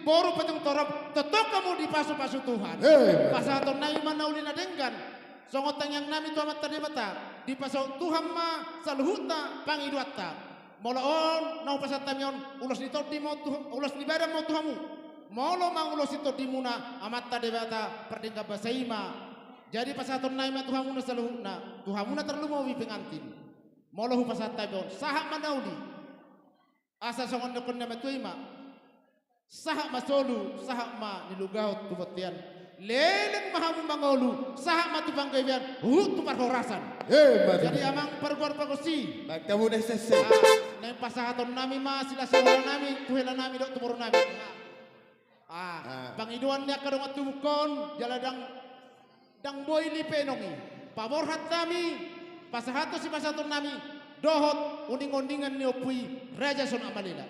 boru petung torop tetok kamu di pasu-pasu Tuhan. Pasaton nai manauli nadenggan. Songotang yang nami tu amat terdebata di pasau Tuhan ma saluhuta pangiduata. Molaon nau pasat tamion ulos ni todi mo Tuhan ulos ni badan mo Tuhanmu. Molo mang ulos itu dimuna amat terdebata perdengka basaima. Jadi pasaton nai ma Tuhanmu na saluhuna. Tuhanmu na terlumo wi pengantin. Molo hu pasat tamion sahak manauli. Asa songon dokon na matuima. Sahak masolu sahak ma nilugaw tubatian. Leleng mahamu mangolu sahak matu panggawian tu parhorasan. Jadi amang perguar pagosi Kamu dah selesai. neng pasahaton nami ma sila sawala nami tuhela nami dok tumoro nami. Pangiduan niya kadong atumukon jaladang dang boy li penongi paborhat nami pasahato si pasahaton nami dohot uning-uningan ni opui raja son amalina.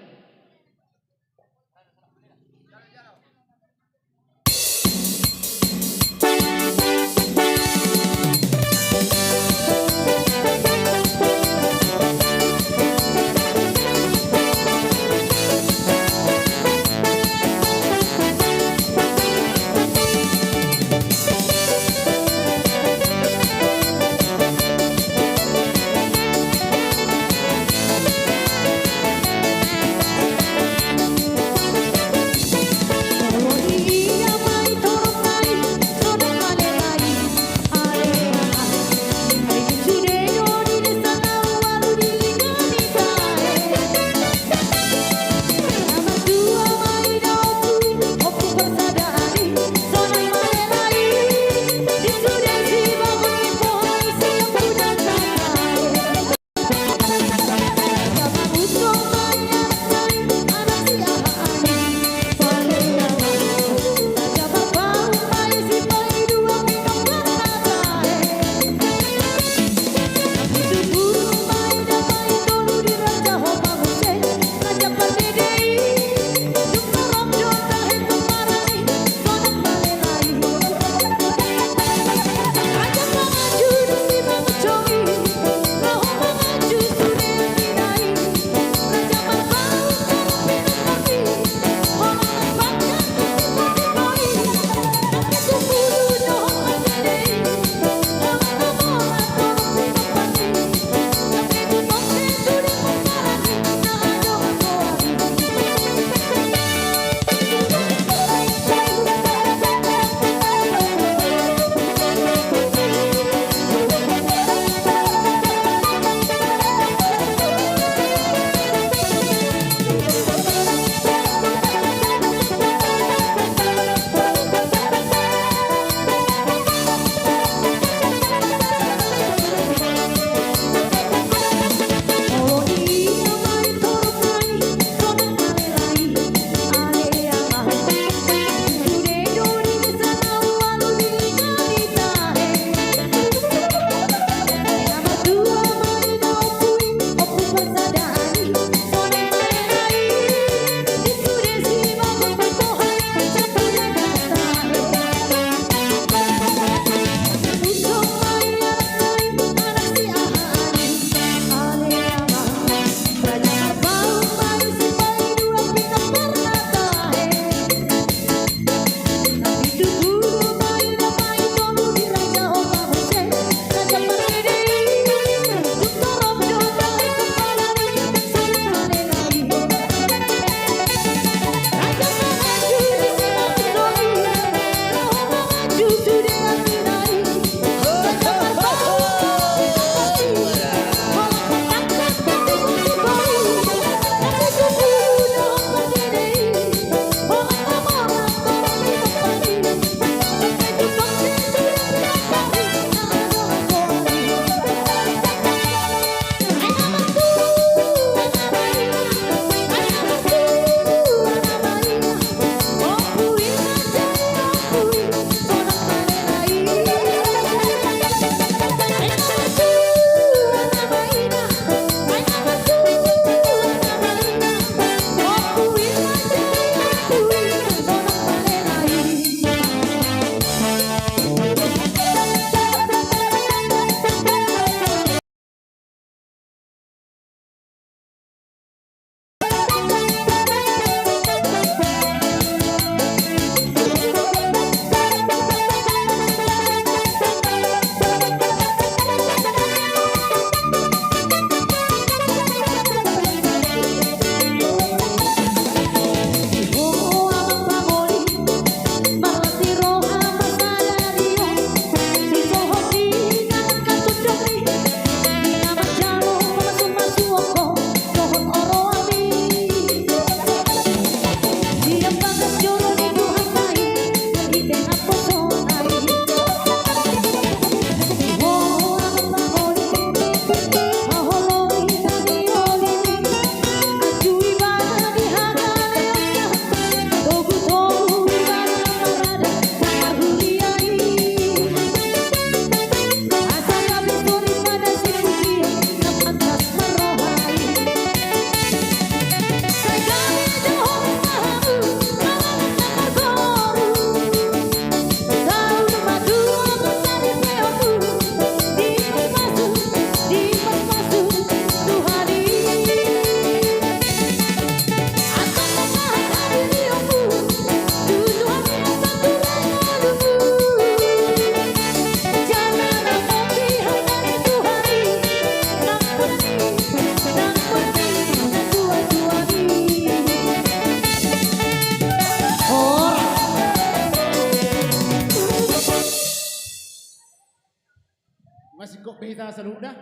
pasok behita sa luda.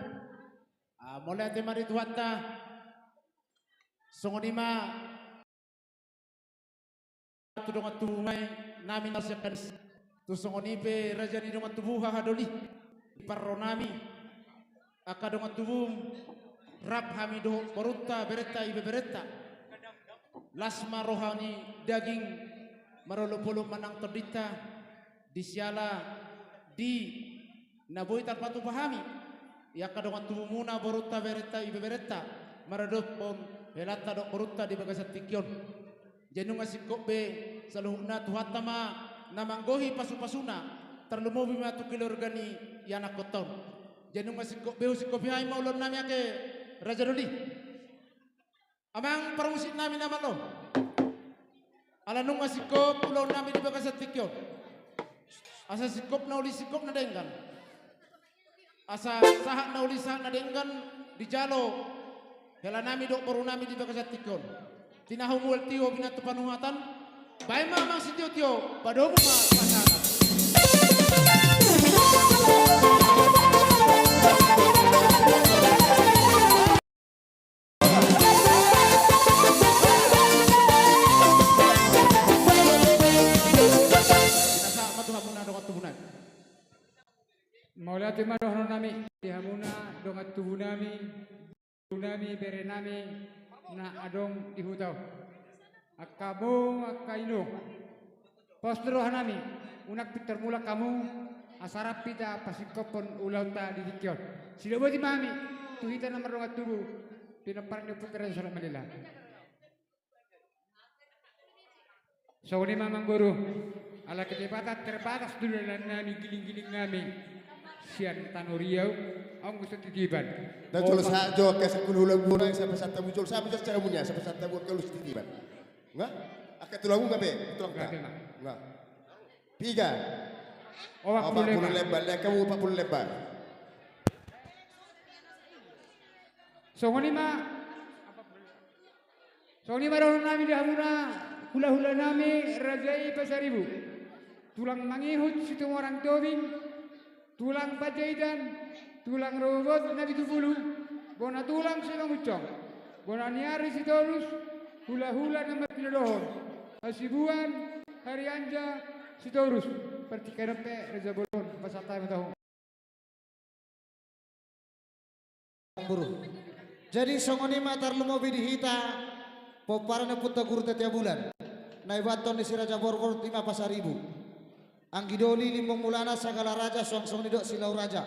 Mulai ate mari tuwata. Songonima tudong at tumay namin na siya kanis. Tusongonipe raja ni dong at tubuha hadoli. Parro nami. Akadong at tubum. Rap hamido borutta beretta ibe beretta. Lasma rohani daging marolo-polo manang terdita. Disyala di naboy tarpatu pahami. Ya kadong tubuh muna borutta beretta ibe beretta. Maradot pon helata dok borutta di bagasat tikyon. Jenung asikop be saluhna tuhatama namanggohi pasu-pasuna terlumobi matu kilorgani yana koton. Jenung asikop be usikop hai maulon nami ake Raja Doli. Amang permusik nami nama lo. Ala nung asikop ulon nami di bagasat tikyon. Asa sikop na uli sikop na denggan. Asa sahak na uli sahak na denggan di jalo. Hela nami dok baru nami di bagasat tikyon. Tinahumul tiyo binatu panuhatan. Baik mamang si tiyo padomu ma pasangan. Maula tima dohno nami dihamuna dongat tubuh nami bere nami na adong ihutaw akamu akaino postro hanami unak pitar mula kamu asarap pita pasikopon ulau ta didikyon sila boti mami tuhita na dongat tubuh pinapar nyo putera sa Manila so ni mamang guru ala ketepatan terbatas dulu nani giling-giling nami sian tanuriau ang gusto titiban dan kalau sa jo ke sepuluh ulang bulan sampai satu muncul sampai secara umumnya sampai satu buat kalau titiban enggak akan tulang enggak be tulang enggak tiga oh 40 lebar dan kamu 40 lebar so ni ma daw nami dahamuna hula-hula nami rajai pasaribu tulang mangihut situ orang tobing tulang pajaidan, tulang robot nabi tupulu, bona tulang silang ucong, bona niari sitorus, hula-hula nama pinadohon, hasibuan, hari anja sitorus, pertikai rempe Reza Bolon, pasata matahong. Buru. Jadi songoni matar lumobi dihita, poparana putta guru tiap bulan, naibaton di Siraja Borgor 5 pasaribu. Anggidoli limbong mulana sagala raja song-song nidok silau raja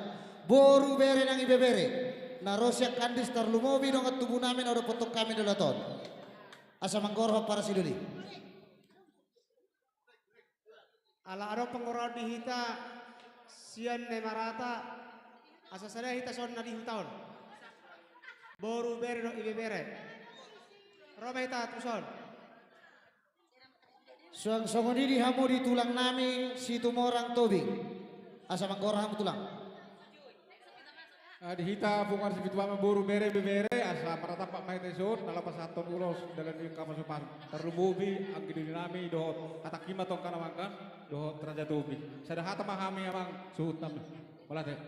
boru bere nang ibe bere narosyak kandis tarlumobi dong tubuh namin ada potok kami dolaton asa manggorho para sidoli ala aro pengorau di hita sian ne marata asa sada hita son na di hutaon boru bere dong ibe bere roma hita tuson Suang songoni dihamu di tulang nami si tumorang tobing asa manggorho hamu tulang dihita bungar si bituama buru bere bebere asa para tapak mai tesot nalapas aton ulos dalam kapasupan terlububi ang dinami dohot katakima tong kanamangkan dohot raja tobi sada hata mahami amang suhut nam malate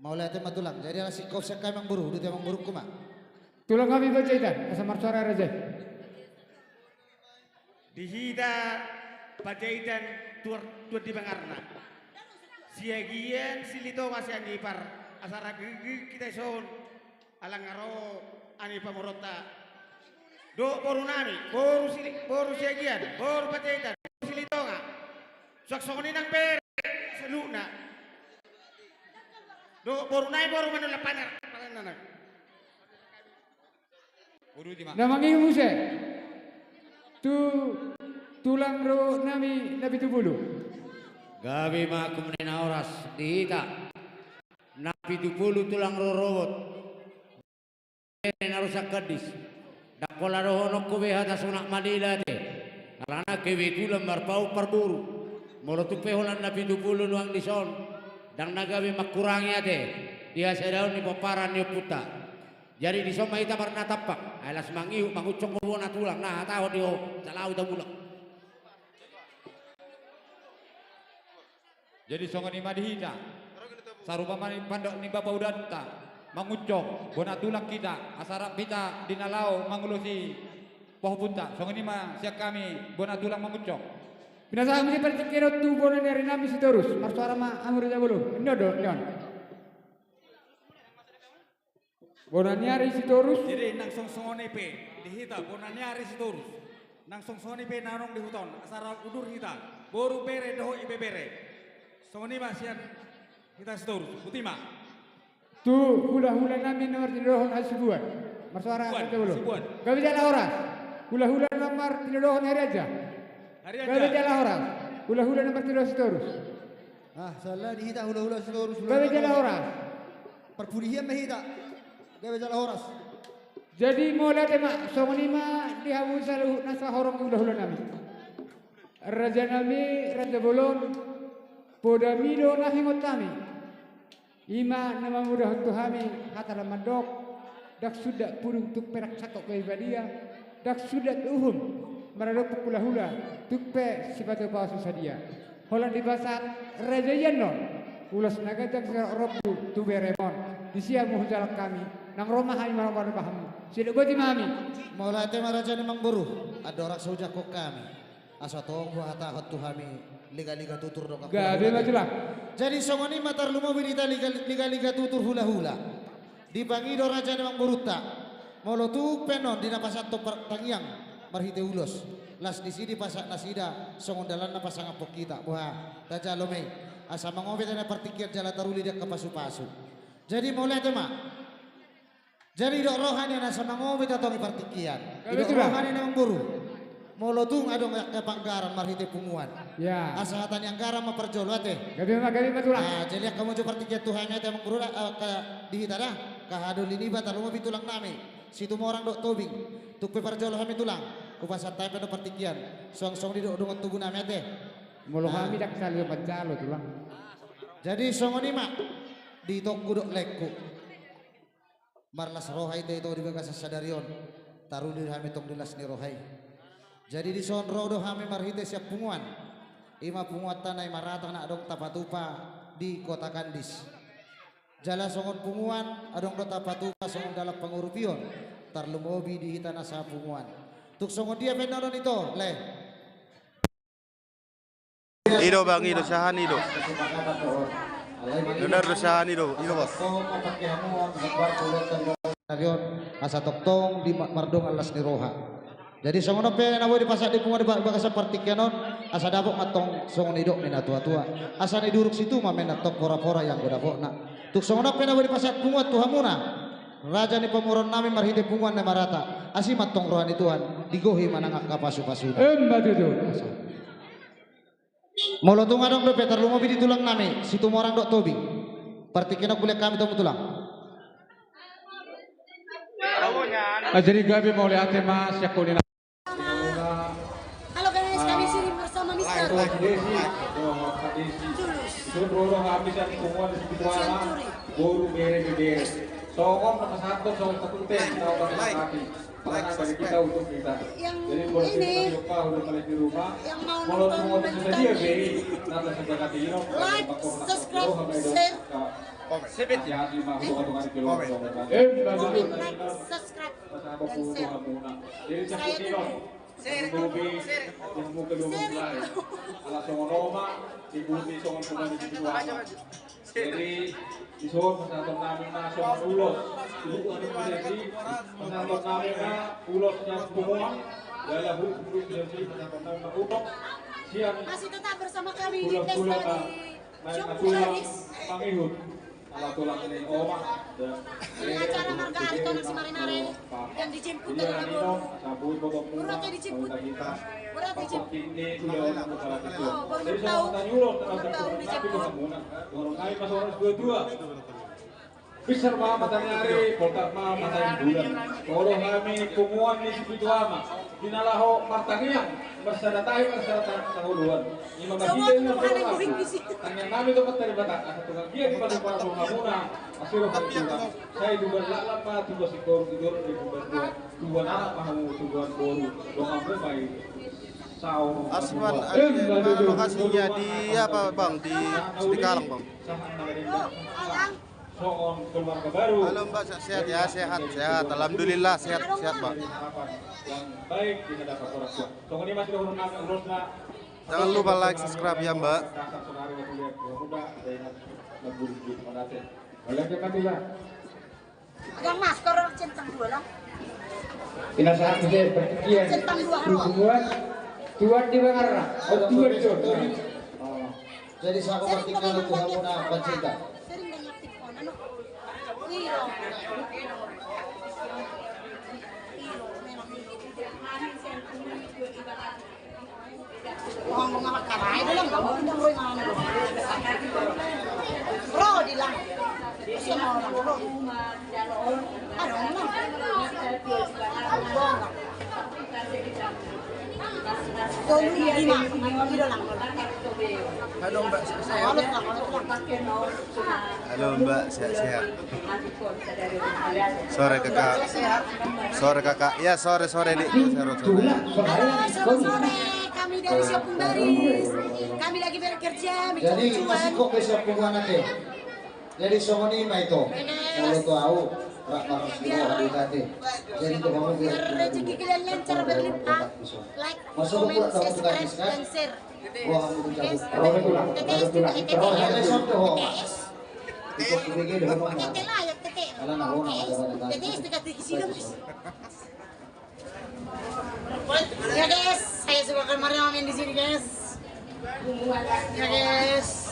maulate matulang jadi ala sikop sekay mang buru di mang buru kuma Tulang kami bajaidan asa marsuara raja dihida pajaidan tuar di bangarna siagian silito masih anipar asara gigi kita son alang ngaro anipa morota do boru nami boru siagian boru pajaidan silito nga sok-sokoni nang ber seluna do boru nai boru manula panar panana buru di mak namangi muse tu tulang ro nami nabi tubulu gabi ma kumenina oras dihita nabi tubulu tulang ro robot narusak kadis dakola rohono kubeha sunak madila te alana kewe tulang marpau parburu molo tupe holan nabi tubulu luang dison dang nagabi makurangi ate dia sedaun ni paparan ni puta jadi di soma ita barna tapak alas mangiu mangucong wona tulang nah tahu dio salau ta bulak jadi songan ima dihita sarupa mani pandok ni Bapak Udanta mangucok bona tulang kita asarap kita dinalau mangulusi poh punta songoni ma siak kami bona tulang mangucok Pinasa kami pertikero tu bono dari nami sitorus marsuara ma amur jabulu nyodo nyon bono nyari sitorus jadi nang songsongone pe dihita bona nyari sitorus nang songsongone pe nanong di hutan asara udur hita boru bere doho ibe bere songoni ma sian kita sitorus utima tu hula-hula nami nomor tidohon hasibuan marsuara jabulu sibuan gabi jala ora hula-hula nomor tidohon hari aja hari gabi aja jala ora hula-hula nomor tidohon sitorus salah dihita hula-hula seluruh gabi jala ora perpudihan mahita. Gawe jala horas. jadi mulai tema songonima dihawu salu nasa horong hula-hula nami raja nami raja bolon podamido nahingot kami ima nama mudah untuk kami hatala mandok dak sudah purung tuk perak sakok ke ibadia dak sudah uhum maradok hula-hula tuk pe sifat bawa sadia holan di basat raja yenon ulas naga jak robu tu beremon disia muhjalak kami nang Roma hai marang paham sidak goti mami Maula tema raja ni mangburu ada orang saujak kok kami asa tong hata hatu kami liga-liga tutur dok gabe majulah jadi songoni matar lumo binita liga-liga tutur hula-hula dipangido raja ni mangburu ta molo tu penon dina pasat to tangyang marhite ulos las di sini pasak nasida songondalan na pasang apok kita buha raja lome asa mangobe na partikir jala taruli dak kapasu-pasu jadi mulai tema jadi dok rohani nasa mangobe tatong partikian dok rohani na mangburu molotung adong kepanggaran marhite punguan ya asahatan yang garam maperjolwate gabe majulah jadi kamu coba partikian Tuhannya te mangburu ka dihita dah kahadul ini batal mo bitulang nami situ mo orang dok tobing tuk peparjolo kami tulang kupasat tayo pada partikian song-song di dok dungot tubuh nami ate molo kami dak salio pancalo tulang jadi songoni mak di tok gudok lekku marlas rohai te itu di bagas sadarion taruh di kami tong dilas ni rohai jadi di son rodo kami marhite siap punguan ima punguat tanai marata na adong tapatupa di kota Kandis jala songon punguan adong do tapatupa songon dalam pengurupion tarlumobi di hitana sa punguan tuk songon dia penonon itu le Ido bang, Ido sahan Ido. Benar sahan Ido bos. Asa toktong di mardong alas ni roha. Jadi songono pe na di pasak di punga di bagasa partikianon asa dabok matong songon idok mina tua-tua. Asa ni duruk situ ma mena tok pora-pora yang godabokna. Tuk songono pe na di pasak punga tuhamuna. Raja ni pemuron nami marhite punguan na marata. Asi matong rohan ituan digohi manangak kapasu-pasuna. Mbatutu Molo tunga dong do petar lumo bidi tulang nami situ orang dok tobi. Partikiano kuliah kami tomu tulang. jadi gabi mau lihat tema siak kulina Halo guys, kami sini bersama Mister Suruh habisan semua di situ lama buru bere songong nomor satu songong satu tem tahu kami Karena dari kita untuk kita. yang Jadi buat ini kita lupa udah balik di rumah. yang mau Kalau nonton semua itu lanjutannya, saja beri nata sebagai tiro. like, subscribe, share, Hati-hati mah bukan kilo. comment, like, subscribe, dan share. Jadi Saya seperti tuh Bubi, yang mau kedua mempelai. Ala songo Roma, di Bubi songo bunga di situ apa. Jadi di son pesanton kami na songo ulos. Dulu kami menjadi pesanton kami na ulos yang semua. Dalam huruf jadi pesanton kami na ulos. Siang masih tetap bersama kami di pulang Pesta ka. di Main Jom pulang Paris pangihut. Ala tulang ini oma. dengan acara Marga Arito si Marinare yang dijemput dari Labor. Berat ya dijemput. Berat dijemput. Oh, baru tahu dijemput. Pisar mah matanya hari, poltak mah matanya bulan. Kalau kami punguan di situ ama, dinalaho martangiang, bersadatai tahuluan. Ima bagita yung tanya kami dapat dari batak, asa tukang dia di pada para pengamuna, asiro kami saya juga lalap mah tugas ikor tidur di bulan dua anak mah tujuan boru, dong ambil baik. Aswan lokasinya di apa bang? Di Kalang bang. Halo mbak, sehat ya, sehat. Alhamdulillah sehat mbak. Jangan lupa like, subscribe ya mbak. Yang masker centang dua lah. Pinasahan kita pertikian. Centang dua harus. Tuan di Bangarra. Tuan di Jadi saya pertikan Tuhan muna pencinta. Sering banyak tikon. Ano? Hero. Mga makaray na lang. Hindi mo yung ano. Bro, di lang. Kasi mo lang, bro. Ano lang. Kung hindi na, kilo lang. Halo mbak, sehat. Halos lang, halos lang. Halo mbak, sehat. Sore kakak. Sore kakak. Ya sore dik. Halo, sore-sore. Kami dari Siapung Baris. Kami lagi bekerja, Jadi mencuci masih kok besok pungan ya. Jadi songoni ma itu. Kalau tahu rak harus di hati. Jadi itu kamu biar rezeki kalian lancar berlimpah. Like, comment, subscribe, dan share. wah kamu Guys, cabut. TTS juga Terus ada sonto ho. TTS. Ikut begini di rumah. TTS lah ya TTS. Alam na ho na TTS dekat di sini guys. Ya guys, saya suka Mario main di sini guys. Ya guys.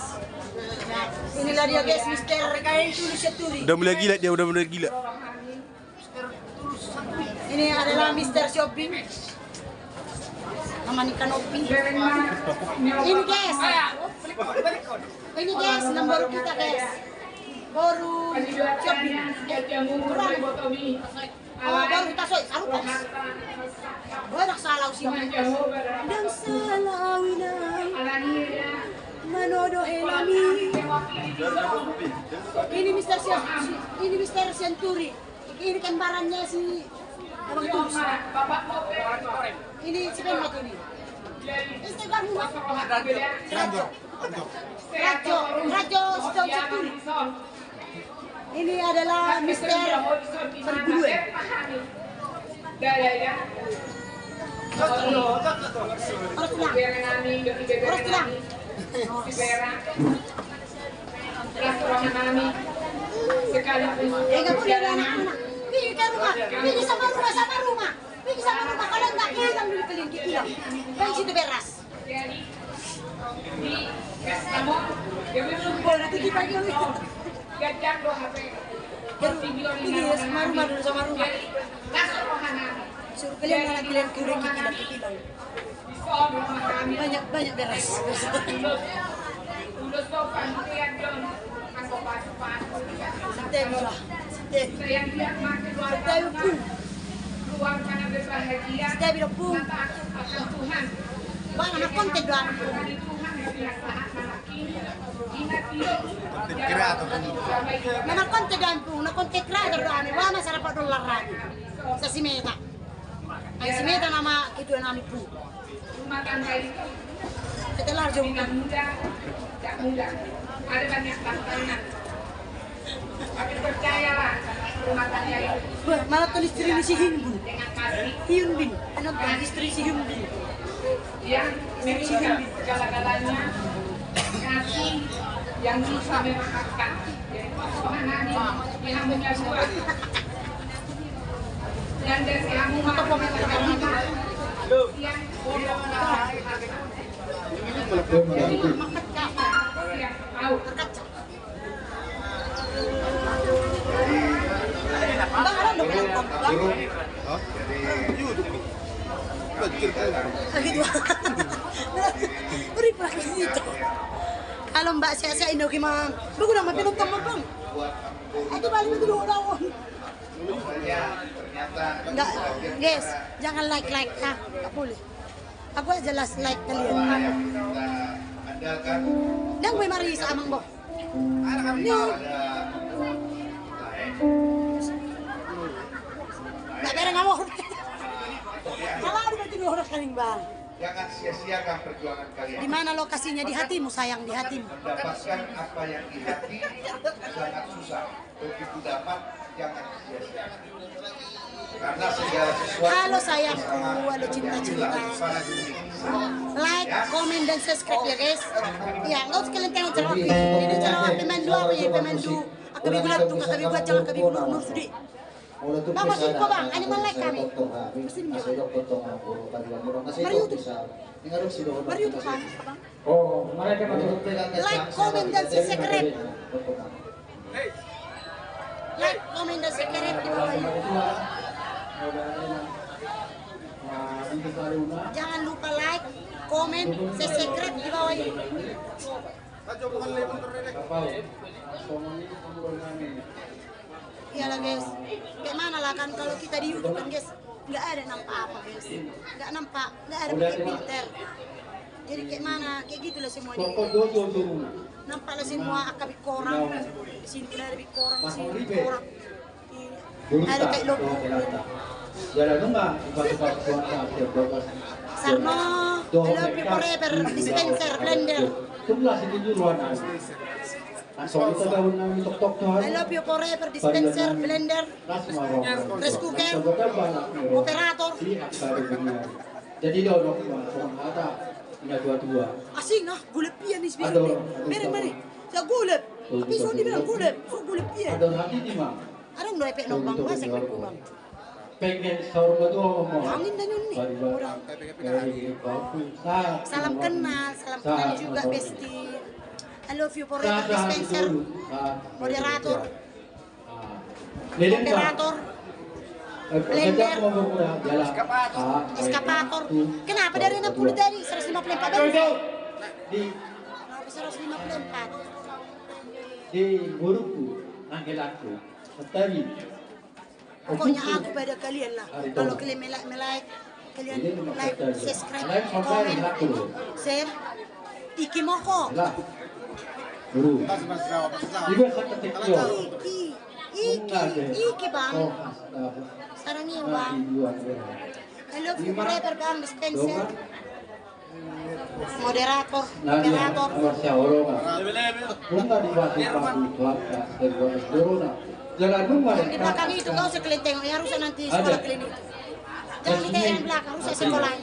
Inilah dia guys, Mister Kain Tulus Seturi. Udah mulai gila dia, udah mulai gila. Ini adalah Mister Shopping. Nama Nika Nopi. Ini guys. Ini guys, nomor kita guys. Baru shopping. Oh, baru kita soy, sarupas. Banyak salau sih. Dan salau manodo elami. Ini Mister Centuri. Ini kembarannya si Abang Tulus. Ini si Penmat ini. Instagram rumah. Rajo Centuri. Ini adalah Mister Perguruan. Harus tenang. Nggak boleh ada anak-anak. Pergi ke rumah, pergi sama rumah. Kalau nggak hilang dulu kalian. Baik situ beras. Boleh nanti kita gini. Ini sama rumah dulu sama rumah. Suruh kalian kuring kikilang. Banyak beras. Konten doang. Nama konten doang pun, na konten kreator doang. Wah masarap $1 lagi. Sa Simeta. Ang Simeta nama itu namin pun. Kita larjo tidak mudah. Ada banyak tantangan. Tapi percayalah, rumah tangga itu malah tuh istri si Hyunbin. dengan kasih Hyunbin, nonton istri si Hyunbin. yang memiliki segala-galanya, kasih yang bisa memaafkan. Tuhan Nabi yang punya buah dan dari kamu maka yang tahu Bang, ada dong yang bang. Gitu. Beri pula ke situ. Kalau Mbak saya ini gimana? Bagus nama penonton bang. Itu balik itu daun. Enggak, guys, jangan like ah, nggak boleh. Aku aja like kalian. Dan gue mari sama Mbok. Nggak bereng ngamuk. Kalau ada baju orang kaning bang. Jangan sia-siakan perjuangan kalian. Di mana lokasinya? Di hatimu, sayang, di hatimu. Mendapatkan apa yang di hati sangat susah. Begitu dapat, jangan sia-siakan. Karena segala sesuatu. Halo sayangku, halo cinta-cinta. Like, comment, dan subscribe ya guys. Ya, nggak usah kalian tengok channel aku. Ini channel aku pemandu apa ya, pemandu. Aku buat tuh, aku buat channel aku nur sudi. Bang, masih kok bang, animal like kami. Pasti ini Mari YouTube. Mari YouTube bang. Oh, mereka Like, comment, dan subscribe. Like, comment, dan subscribe di bawah ini. Jangan lupa like, komen, subscribe di bawah ini. Iyalah guys, kayak mana lah kan kalau kita di YouTube kan guys, nggak ada nampak apa guys, nggak ada filter. Jadi kayak mana, kayak gitulah semua ini. Nampaklah semua akabik korang, di sini pun ada korang, di sini korang. Ada kayak logo. Sarno, I love you forever, dispenser, blender. I love you forever, dispenser, blender, rice cooker, operator. Jadi dorong ada dua-dua. Asing ah, gulep pian nih sebenarnya. Mere. Saya gulep. Tapi so dibilang gulep, so gulep pian. Ada hati di mana? Ada nggak efek nombang masa bang? Pengen sahur betul mau. Angin dan nyuni. Salam kenal juga besti. I love you forever, dispenser, moderator, operator, blender, eskapator. Kenapa dari 60 dari 154 dari? Kenapa 154? Di guruku, anggelanku, tetapi pokoknya aku pada kalian lah. Kalau kalian like, kalian like, subscribe, komen, share, iki moko. Guru. Juga seketik yo. Iki bang. Sekarang ini bang. I love you forever bang, dispenser, moderator, operator. Yang di belakang itu kau usah kalian tengok, ya harusnya nanti sekolah kalian itu. Jangan di yang belakang, harusnya sekolahnya.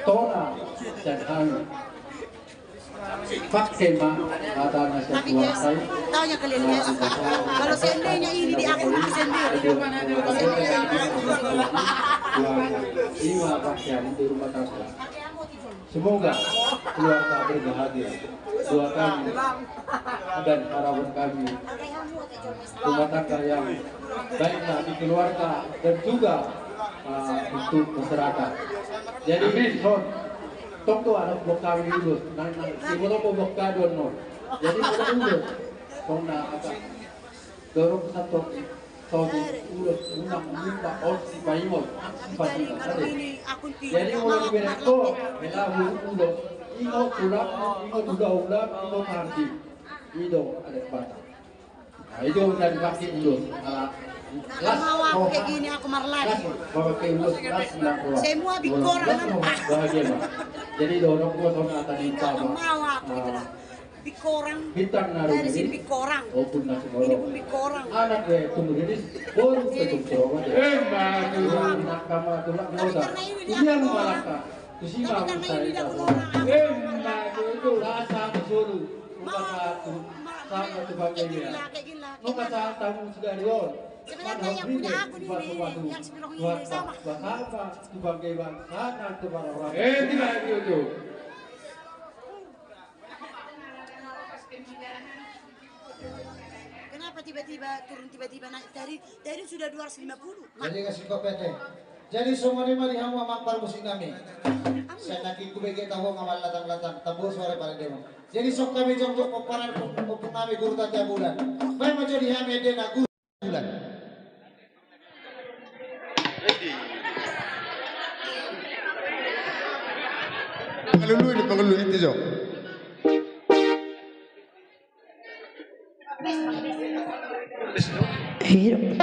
Tona dan kami. Pakai katanya Tapi guys, taunya kalian guys, kalau seandainya ini di akun aku sendiri, lima pakaian di rumah tangga. Semoga keluarga berbahagia, doa kami dan harapan kami rumah tangga yang baiklah di keluarga dan juga untuk masyarakat. Jadi tok tu anak bokar urus, ibu tu bokar dono. Jadi kita urus, kau nak apa? Dorong satu tahun urus, unang lima orang si bayimot, jadi orang bereko, menahu urus, ino pulang, ino udah, ino mandi, ino ada batang. Nah itu dari kaki urus. Mau aku kayak gini aku marah lagi. Semua bikorang nampak. Jadi dorong gua sama tadi mau aku gitu lah. Bikorang. Dari sini bikorang. Ini pun bikorang. Anak gue tunggu ini baru tutup cerobah. Nak kama tulak ngoda. Ini yang malaka. Kusima saya. Itu rasa disuruh. Satu sama tu bagai Muka tamu sudah dior. Sebenarnya yang punya aku ini, yang sebelum ini sama. Apa sebagai bangsa dan kepada orang. Tidak itu. Kenapa tiba-tiba turun tiba-tiba naik dari sudah 250. Jadi kasih kopete. Jadi semua ini mari hamu mampar musim kami. Saya nak ikut bagi tahu ngamal latang-latang tabur sore pada demo. Jadi sok kami jongkok peparan kami guru tanda bulan. Baik macam di kami ada nak guru bulan. Pengelulu itu jo. Hidup.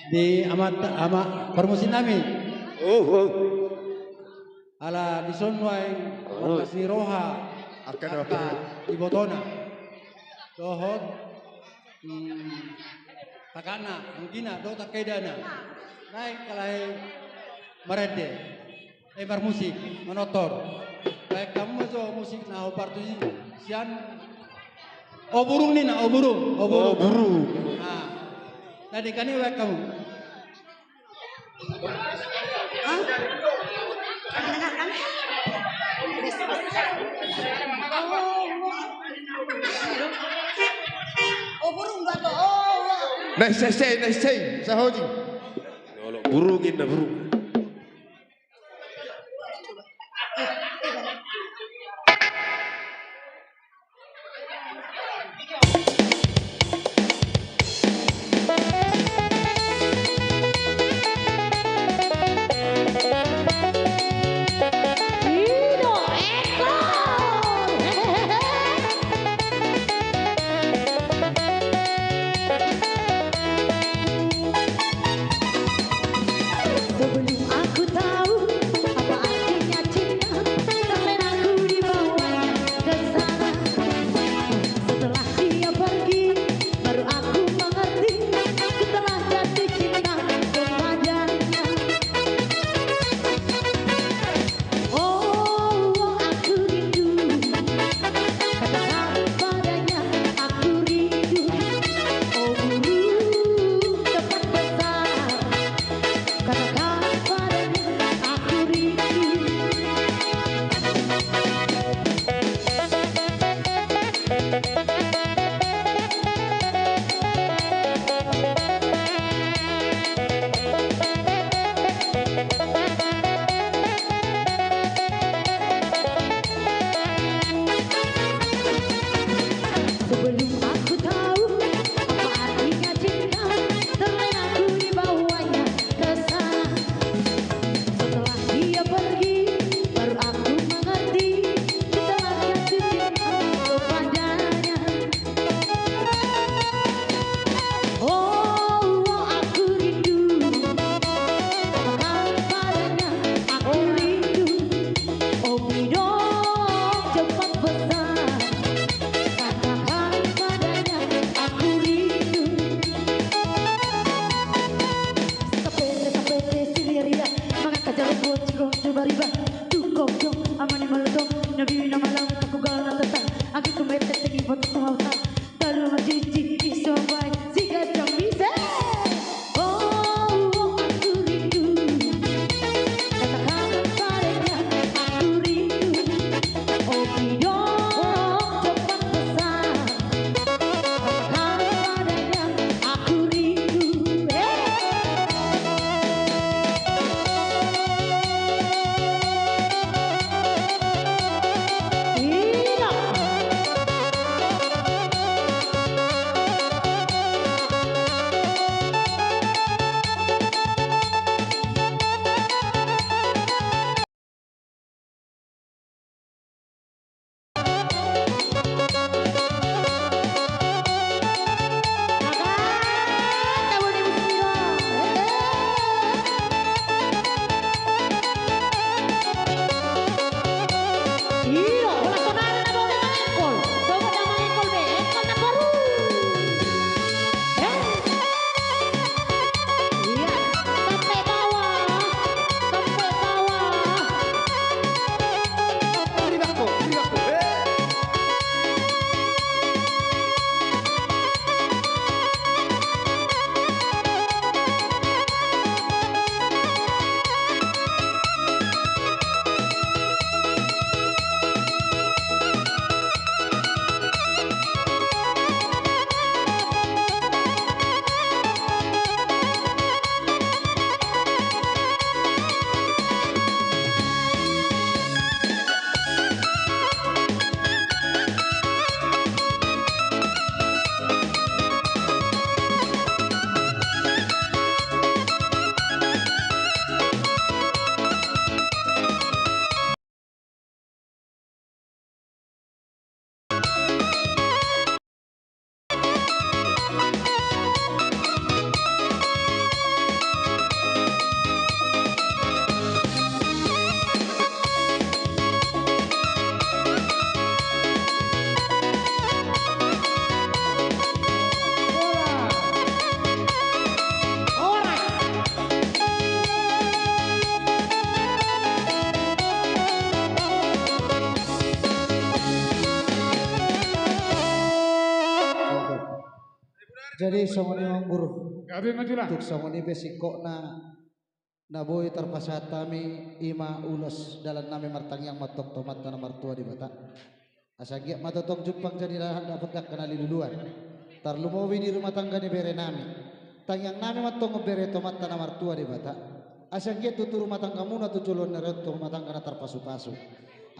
di ama permusin nami. Ala di sonway makasi roha aka ibotona. Dohot takana mungkina do takedana. Naik kalai marede. Bermusik monotor. Baik kamu so musik na opartusi sian burung nih na burung. Nah, tadi kan ini kamu. Burung gak tuh. Nesei, sahoji. Burungin na burung. Jadi songoni mangburu. Gabi majulah. Tuk songoni besikok na boy terpasatami ima ulos dalam nami martang yang matok tomat tanah martua di bata. Asagiak matotong jupang jadi lahan dapat dak kenali duluan. Tarlumowi di rumah tangga ni bere nami. Tang yang nami matong bere tomat tanah martua di bata. Asagiak tutur rumah tangga muna tu culon neret rumah tangga na terpasu-pasu.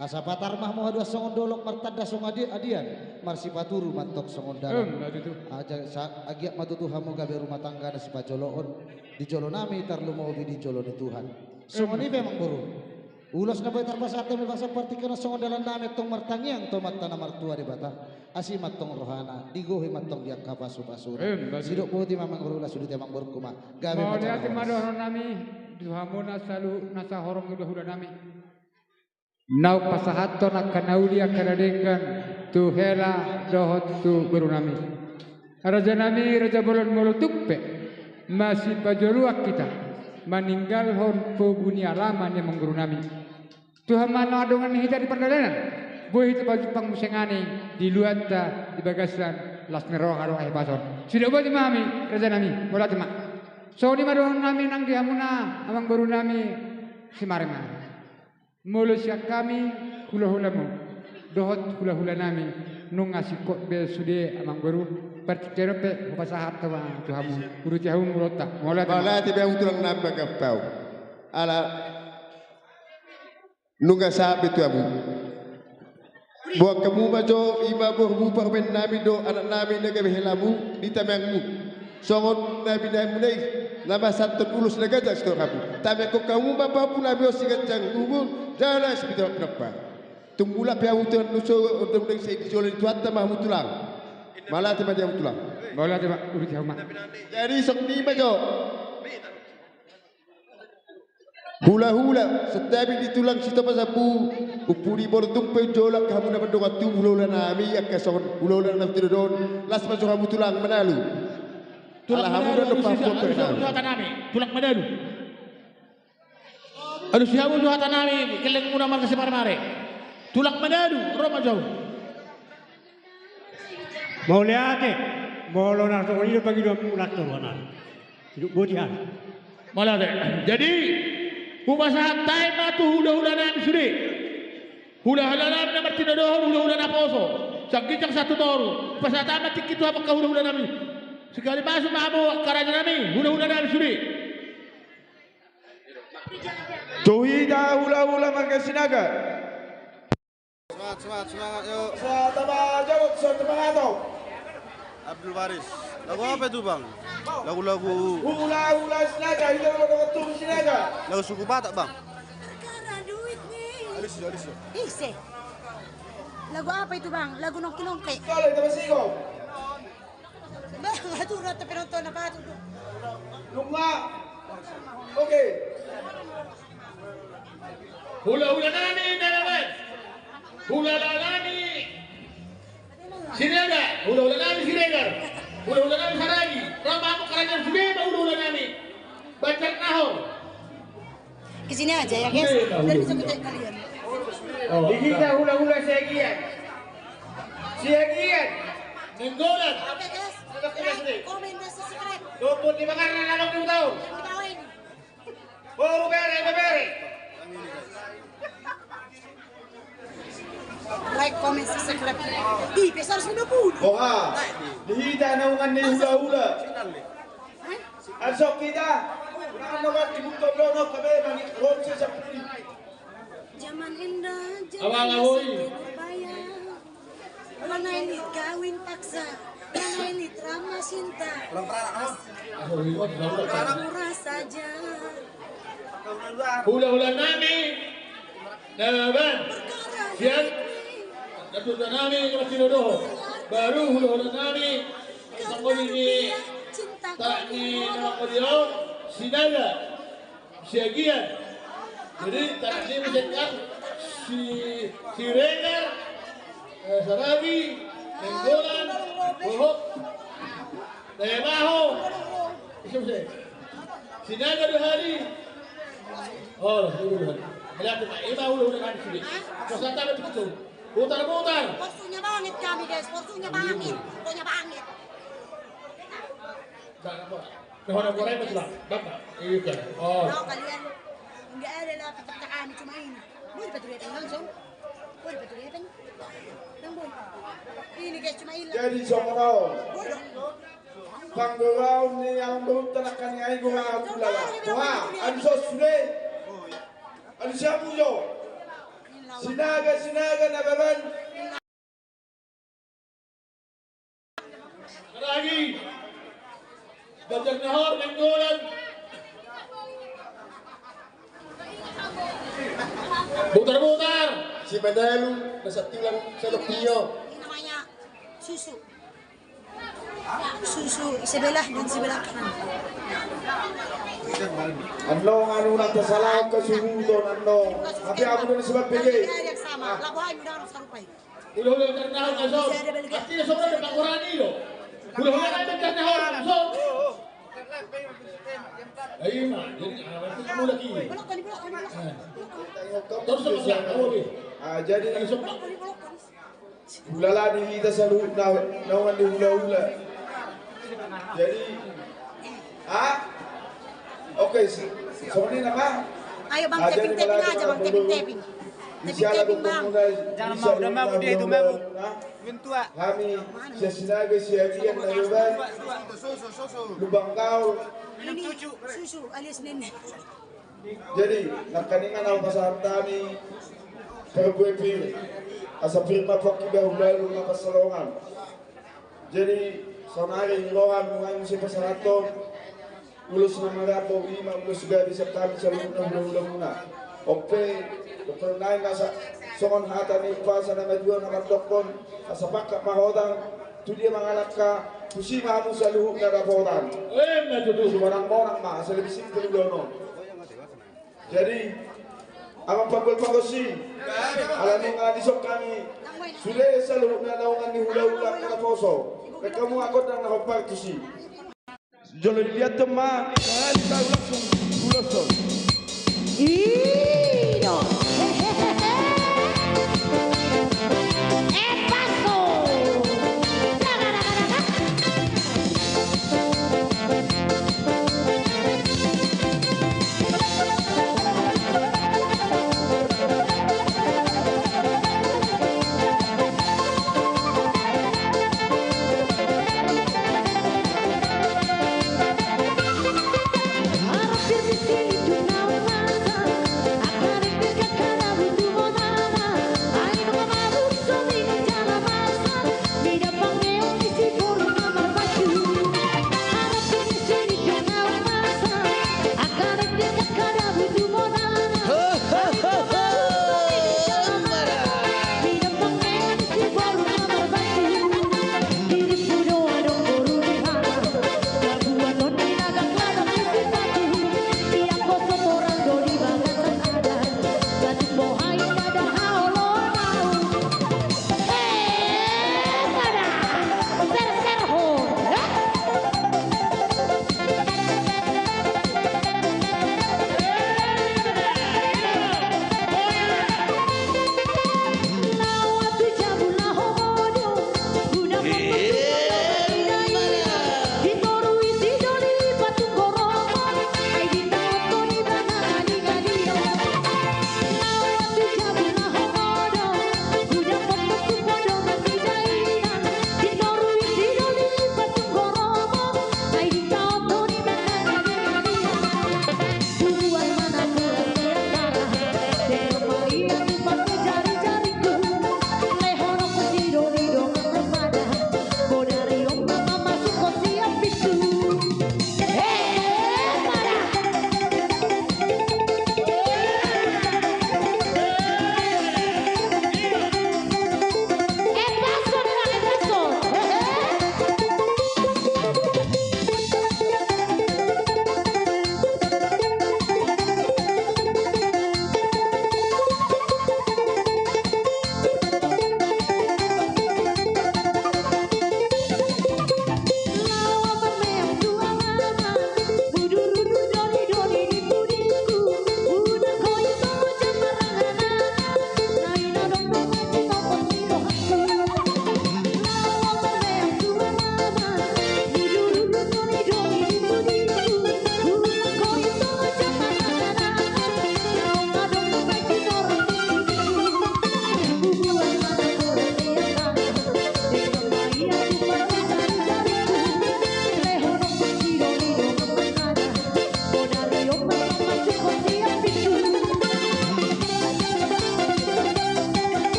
Asa patar mah mau dua songon dolok martada song adian marsi paturu matok songon dalam aja agiak matutu hamu gabe rumah tangga na si pajoloon di jolo nami tarlu mau di jolo ni Tuhan songon ini memang buru ulos na boy tarbasate mi basa partikan songon dalam nami tong martangiang tomat tanah martua di bata asi matong rohana digohi matong diak kapasu-pasu sidok putih mamang berula sudut emang berkuma gabe mau lihat madohon nami duhamu nasalu nasa horong udah nami nau pasahato nak kanaulia kanadengan tu hela dohot tu berunami raja nami raja bolon molutukpe masih pajoruak kita meninggal hon pebuni alaman yang mengguru nami Tuhan mana adongan hita di perdalanan boy itu baju pangmusengani di luanta di bagasan las meroh haro pason sudah buat mami raja nami bola tema so di madon nami nang diamuna amang baru nami simarema Mulusya kami hula-hulamu dohot hula-hula nami nung ngasih kok bel sude amang baru percerepe pasahat tawa tuhamu urut jahu murota mola tiba utulang namba kapau ala nunga sabe tuamu buat kamu majo ima bohmu parben nami do anak nami naga behelamu ditamangmu songon nabi nai nama satu ulus negara satu kamu tapi kok kamu bapak pula bios sigacang umur jalan sepital kenapa tumbulah piau tuan nuso untuk saya dijual itu atas mahmud tulang malah tema dia tulang malah tema udah jauh mah jadi sok ni majo hula setiap di tulang situ pasapu upuri bordung pejolak kamu dapat doa tu hula nami ya kesong hula nami tidon las masuk kamu tulang menalu tulang menalu tulang menalu aduh siapa tuh hata nami keleng muna marga semar-mare tulang menalu roma jauh mau lihat mau lo nak tahu ini bagi dua mulak turunan hidup bodian malah deh jadi Pumasahat tayo na ito hula-hula namin suri. Hula-hula namin na martinadohon, hula-hula na poso. Sagkitang sa tutoro. Pasata natin kito ha pagka-hula-hula namin. Sekali masuk maamo, karaja namin, hula-hula namin suri. Tuhida hula-hula magkasinaga. Semangat yuk. Sa tabato. Abdul Waris. Lagu apa itu bang? Lagu-lagu hula-hula sinaga, hindi lagu tum sinaga. Lagu suku Batak bang? Ise. Lagu apa itu bang? Lagu nongki-nongki. Kalau itu masih kau. Bang, aduh rata penonton apa itu? Lumla. Oke. Hula-hula nani naman. Hula-hula nani. Sinaga, hula-hula nani sinaga. Hula-hula nami saragi. Rama ako karajan sudah ba hula-hula nami. Bancak nahon. Kesini aja ya guys. Biar bisa kita kalian. Di kita hula-hula siagian. Siagian. Nenggolan. Oke guys. Komen nasi secret. Luput di makanan lalong di tahu. Di bawah ini. Baru bere. Like, comment, subscribe. Ih, besar 90. Oh ah. Dihita naungan ni hula-hula. Ansok kita. Ano ka dibuto blono kabe mani romse sa puli. Zaman indah, Awang ahoy. Mana ini kawin paksa, mana ini drama cinta. Murah saja. Hula-hula nami. Naman. Siang. Natutunan namin yung sinodoho. Baru hula-hula namin. Isang ko ni Nakakodiyo, Sinaga, Siagian. Jadi tak ini mencetak si Rengar, Saragi, Nenggolan, Bohok, Dayabaho. Sinaga 2 hari. Oh, 2 hari. Kailangan ito, iba hula-hula namin sini. Kasata na ito. Putar-putar. Porsunya banget kami guys, porsunya banget. Nahon ako rin sila. Bapak. Iya. Oh. Tahu kalian nggak ada lah percakapan cuma ini. Boleh petuliatan langsung. Boleh petuliatan. Dan boleh. Ini guys cuma ini. Jadi sokono. Panggurau ni yang belum tenakan yang ibu aku lala. Wah, anu sosre. Anu siapa yo? Sinaga na baban. Lagi. Bajar nahor nanggulan. Butar-butar. Si Badalu nasa tilang sa Lokpio. Ini namanya susu. Susu sebelah dan sebelah kanan. Anu nang tersalah ke suhudon anu. Tapi aku dah sebab pergi. Ada sama. Labuhan udah harus sarupai. Udah karena kasut. Artinya sobrang ng Qurani lo. Udah ada karena hor. So. Ayun na, jadi kamu lagi. Terus siapa kamu? Jadi ulala di kita selalu naungan di hula-hula. Jadi, oke, soalnya apa? Ayo bang taping aja bang taping. Taping bang. Jangan mau udah mau dia itu mau. Bentua. Kami sesinaga siagian na luban. Lubang kau. Ini susu alias nenek. Jadi, nakaningan ako pasahan kami perbuipil asa firma pakiba hulalu nga pasalongan. Jadi, sanari nilongan mga si pasarato ulos na marapo ima ulos gabi sa kami sa luna muna. Ope, pernah nasa songon hata ni pasa na medyo na matokon asa pakka mahodang tu dia mangalak ka kusi mahamu sa luhuk na rapotan. Sumarang morang ma sa lebisin peludono. Jadi, ang pagpagpagosi, alam mo nga disok kami, sudah sa luhuk na naungan ni hula-hula na poso. Kaya kamu ako na nakapagtusi. Jolo dilihat teman, di tahu langsung guloson. Ino. Harap diri sini tunang mata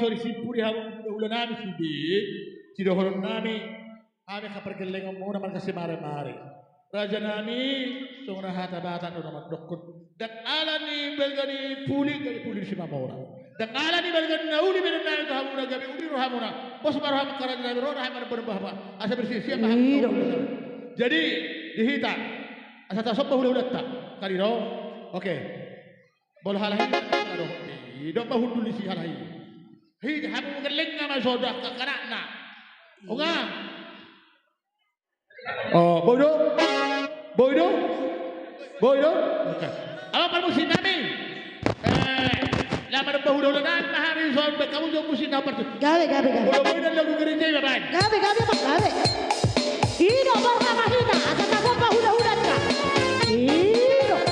sori simpuri hamu udah nami sudi tidak horon nami ame kapergelengan mau nama kasih mare raja nami songna hata batan nama dokun dan alani belgani puli si mamora dan alani belgani nauli benar itu hamu gabi udi rohamuna bos barham karena gabi roh hamar berbahwa asa bersih siapa jadi dihita asa tak sopa udah tak kali roh oke bol halahi aduh hidup bahudul si halahi hid hamu geleng nama sodak kakarana onga oh boydo oke apa permusim nami lamar bahudul nan mahari soal kamu jauh musim apa tuh gabe boydo lagu gereja bapak gabe hidup bersama kita asa tak sopa udah tak hidup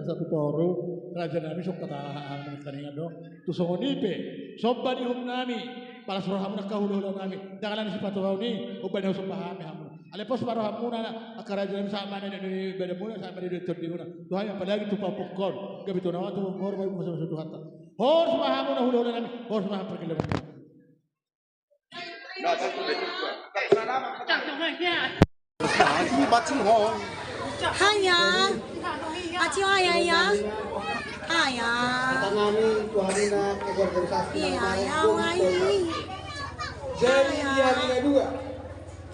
satu toro raja nami sok kata kaningan dong tu songonipe sobani hum nami para surah hamu nakahulu nami jangan si patuau ni ubani usum pahami hamu alepos para hamu na akaraja nami sama ni beda muna sama ni dokter di muna tuhan yang padagi tu papukon gabi tu nawa tu ngor bayu masa satu hatta hor sama hamu na hulu nami hor sama pergilan Hanya, acing ayah. Kata kami Tuhan nak organisasi jadi dia dua.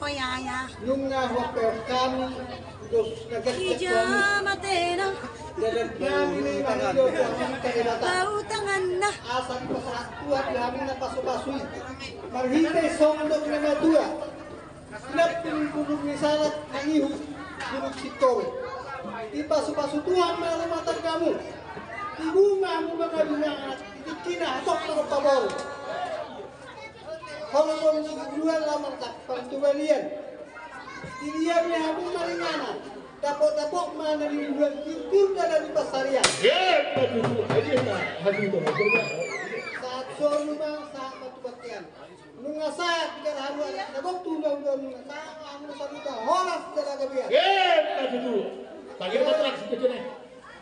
Oh ya. Nungah waktu kami Hijamatena bau tangan na asal pasatuan kami na paso-pasoy marhintay sondok na madua sinap pinipulog ni salat ng ihus bulog si Towe di paso-paso Tuhan malamatan kamu di bunga mo mga binangat di kinahatok ng pabor kalau mo naguluhan lamang pagtubalian dilihat niya habang maringanan dapat mana liburan tidur dalam pasarian. Ya, betul. Jadi saat sore saat matubatian. Nungasa tiga hari nabok tulang nungasa anu sarita horas dalam gabian. Ya, betul. Bagaimana traksi kecil?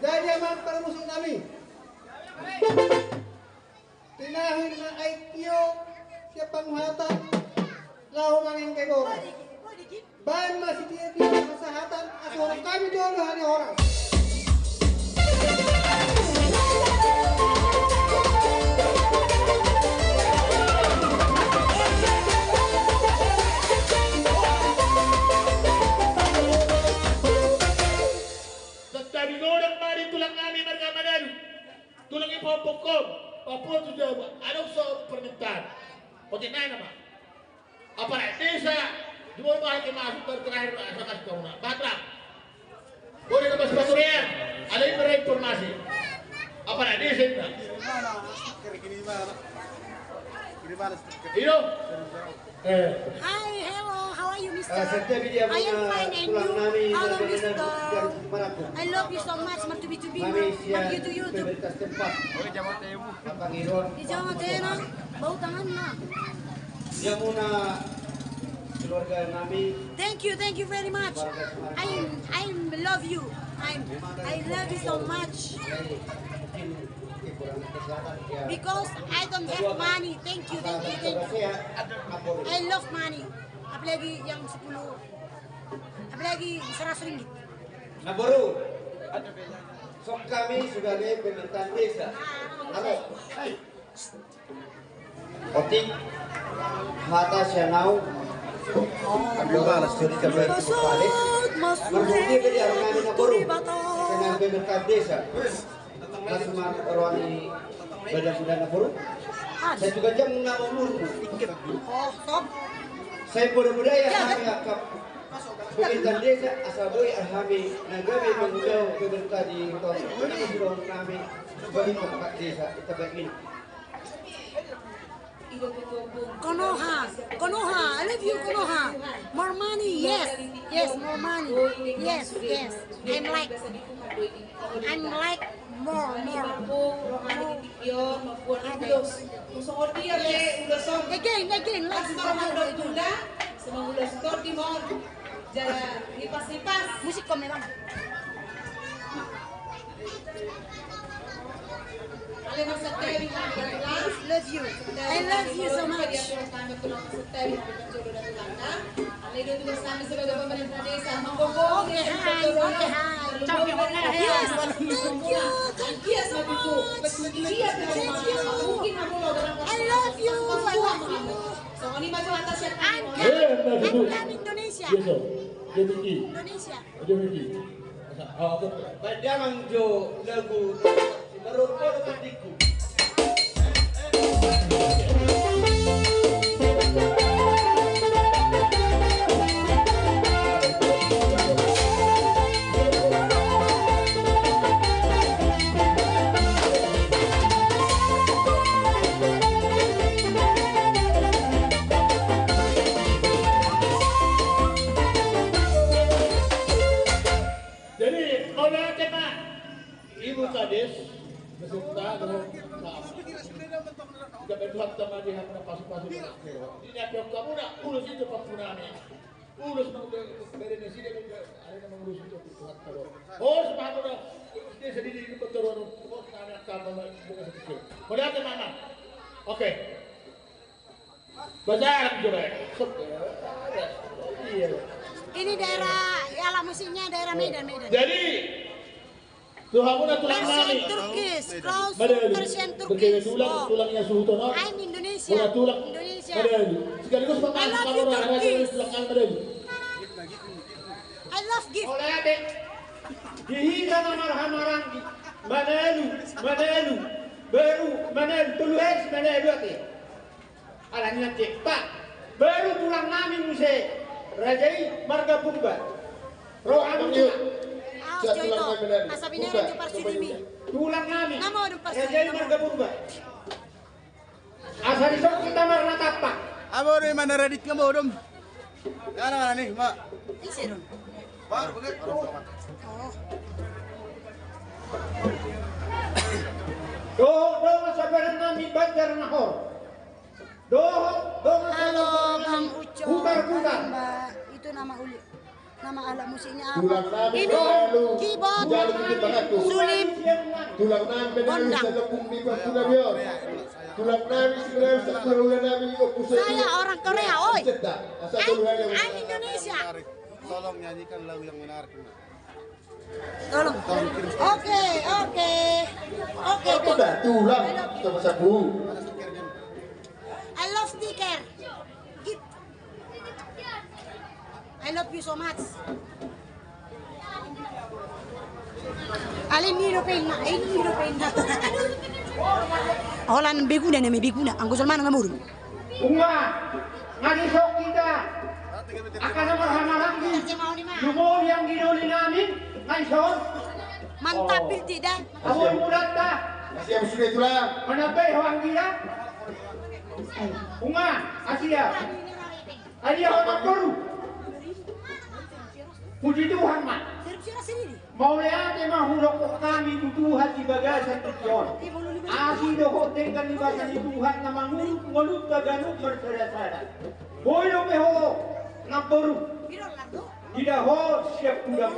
Jadi aman para musuh kami. Tinahin na ITO siya panghatan lahu manging kegor. Bahan masih dia kesehatan orang kami dulu hari orang. Tetapi orang mari tulang kami mereka madadu. Tulang ipo pokok. Papua tu Jawa. Ada usaha permintaan. Oke nama. Apa desa? Dua orang yang masuk terakhir saya kasih tahu nak. Batra. Boleh ke Mas Baturian? Ada informasi. Apa nak dia saya? Iyo. Hi, hello, how are you, Mr.? I am fine, and you? Hello, Mr. I love you so much, martubi-tubi, YouTube. Hijamatena, bau tangan na. Dia muna keluarga kami. Thank you very much. I love you. I love you so much. Because I don't have money. Thank you. I love money. Apalagi yang 10. Apalagi 100 ringgit. Nah baru, sok kami sudah ada pemerintah desa. Halo. Otik, hata sianau. Ambil balas dari kabar balik. Berhenti ke di arah kami baru. Dengan pemerintah desa. Masuk orang ini badan baru. Saya juga jam nama umurku. Saya budaya kami akap. Pemerintah desa asal boy kami nagabi mengundang pemerintah di kota kami sebagai pemerintah desa kita begini. Konoha, I love you, Konoha. More money, yes, more money, yes. I'm like more. Again, musik kau memang. I love you so much. Okay, hi. Yes, thank you so much. I love you. I'm from Indonesia. Indonesia. Jangan jo lagu merokok petiku. Ibu Kades beserta dengan jika berbuat sama dia nak pasuk-pasuk ini ada kamu nak urus itu Pak Punani urus dari sini ada yang mengurus itu Tuhan kalau semangat dah dia sendiri itu betul anak kamu bukan sekecil boleh ke mana oke bazar juga ini daerah alam musimnya daerah Medan jadi Tuhan tulang nami. Turkis, cross Persian Turkis. Berkaya tulangnya Sultan. I'm Indonesia. Indonesia. Sekaligus makan kamera ada tulang Madani. I love love gift. Oleh adik. Dihita na marhamarang manelu. Baru manelu tuluhes manelu ate. Alangnya cek Pak. Baru pulang namin muse. Rajai marga purba. Roh anu Aos Joito, masabi na rin parsidimi. tulang namin. Namo ng Rajai marga purba. Asal isok kita marna tapak. Amo rin manaradit ka mo dum. Ano nih, Mak? Isi nun. Pak, begitu. Do masabaran namin bandar nahor. Halo Bang Uco. Bubar. Itu nama nama alat musiknya apa? Tulang namin Ini lalu keyboard, jalan kita banget sulim, tulang namin lalu Gondang. sa gabung di Pagpuna Bion. Tulang namin siguro sa pulau namin yung pusat. Saya orang Korea, oi. Asa tulang namin. I'm Indonesia. Tolong nyanyikan lagu yang menarik. Tolong. Oke. Itu dah tulang sama sabu. I love sticker. Gift. I love you so much. Alin ni rupain na. Holan biguna na may biguna. Ang gusto man ng amuro. Unga, nganisok kita. Akan marhamarang lumol yang ginuli namin. Ngayon. Mantapil tidak. Amoy mulat ta. Masih yang sudah tulang. Manapay ho ang gila. Unga, Asia. Adia ho magkuru. Puji Tuhan, Mak. Mauliate mahulog ko kami tutuhan di bagasan Tuhan. Asido ho tinggal di bagasan Tuhan na mangulut kaganuk bersara-sara. Boyo peho naboru. Tidak ho siap kudang.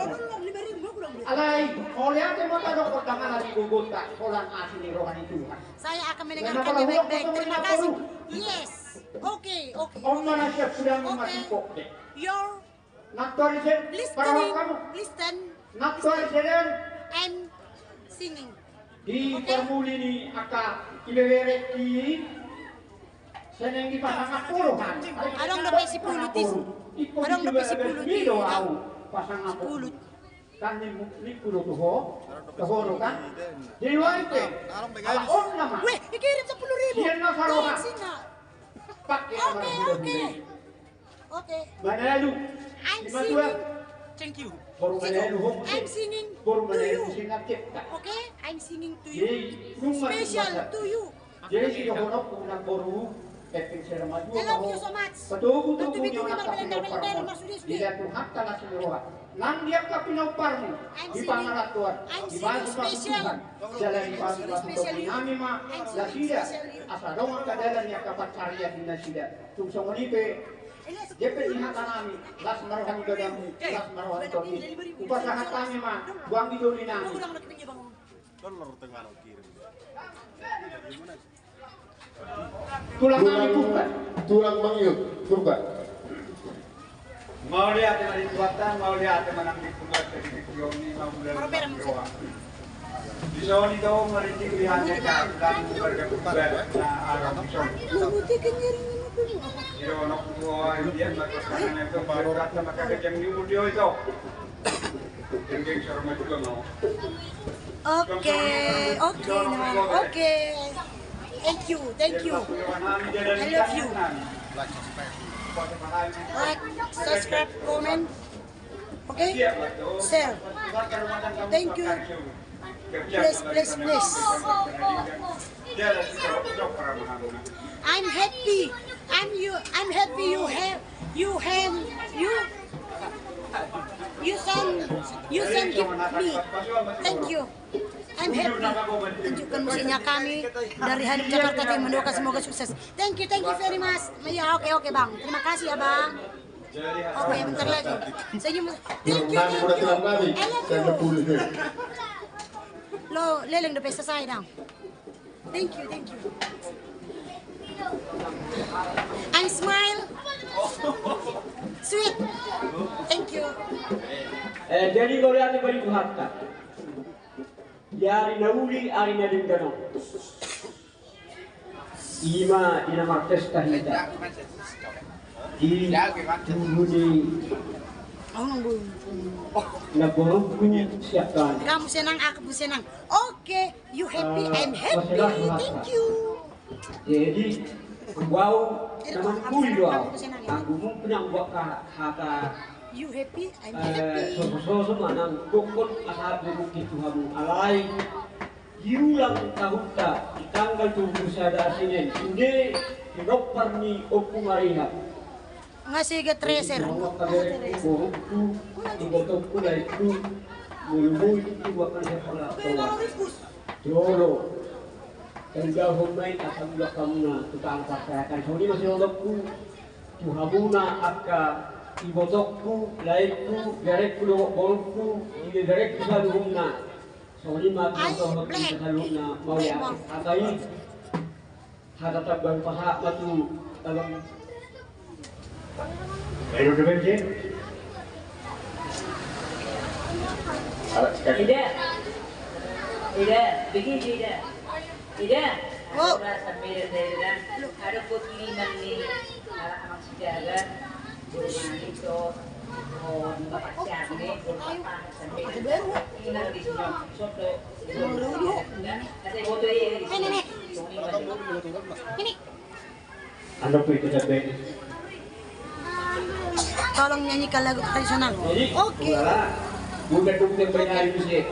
Alay, mauliate mo tanong ko tangan di gugota. Kolang asini rohani Tuhan. Saya akan mendengarkannya baik-baik. Terima kasih. Yes. Oke. Om mana siap kudang masipok deh. Your Naktualisin, para kamu. listen. Naktualisin. And singing. Di formuli ni aka ibebere ki seneng di pasangan puluhan. Arong dapat si pulutis. Arong dapat si pulutis. Pasangan pulut. Kan ni puluh tuh kan. Jadi waite. Ala om nama. Weh, ikirim 10.000. Siyan na saroha. Pakai Oke. Manalu. I'm singing. Thank you. I'm singing to you. Okay? I'm singing to you. Special to you. Jadi si Yohonok unang boru eting serama dua. I love you so much. Patugu nyo na Dila Tuhan talas seluruh. Nang dia ka pinauparmo di pangaratuan. Di baso pa Tuhan. Jalan di baso pa Tuhan. Nami ma lasida. Asa dong ang kadalan niya kapatariya di nasida. Tung songonipe. Jepe ihata nami, las marohan gadamu, las marohan toki. Upasahan kami ma, buang idoli nami. Tulang nami purba. Tulang mangyuk, purba. Mau lihat yang di Selatan, mau lihat yang menang di Pusat, di Yoni, mau lihat di Roa. Di Sony itu merintik lihatnya dan berkebutuhan arah Sony. Di Rono Kuo, India, makanan itu baru kata maka kejam di Mudio itu. Yang sama juga mau. Oke. Thank you. I love you. Like, subscribe, comment. Okay? Share. Thank you. Please. I'm happy. I'm happy you send give me. Thank you. I'm happy. Tunjukkan musiknya kami dari Halim Jakarta Tim mendoakan semoga sukses. Thank you very much. Ya oke Bang. Terima kasih ya Bang. Oke, bentar lagi. Senyum. Thank you. I love you. Lo, leleng udah selesai dong. Thank you. I'm smile. Sweet. Thank you. Jadi kau lihat beri kuhata. Dari nauli ari nading gano. Ima ina martes tahita. Di tuhuni Nagburong ko siapkan. Kamu senang, aku senang. Oke, you happy, I'm happy. Thank you. Jadi, wow, naman kuy doa. Aku mo pinangwa ka hata. You happy, I'm happy. So manang bukod asap bukod Tuhan alay. Yulang tahukta di tanggal 7 sada Senin. Hindi hinopar ni Opo Maria. Ngasih ke tracer. Jolo, kandahon may tatagla kamu na tutang pasayakan. So di masih olokku, tuhabuna akka ibotokku, laikku, garekku lowok bolku, ini garekku saluhuna. So di magkakahot sa saluna mau ya katai, hatatabang paha matu talang. Ayo depan je. Tidak, begini tidak. Oh. Sampai dan ada putliman ni anak sejaga rumah itu bapak siapa ni bapak sampai tinggal di sini soto. Saya foto ini. Ini. Anda pergi ke Jabeng. Tolong nyanyikan lagu tradisional. Oke. Bukan bukti penyanyi musik.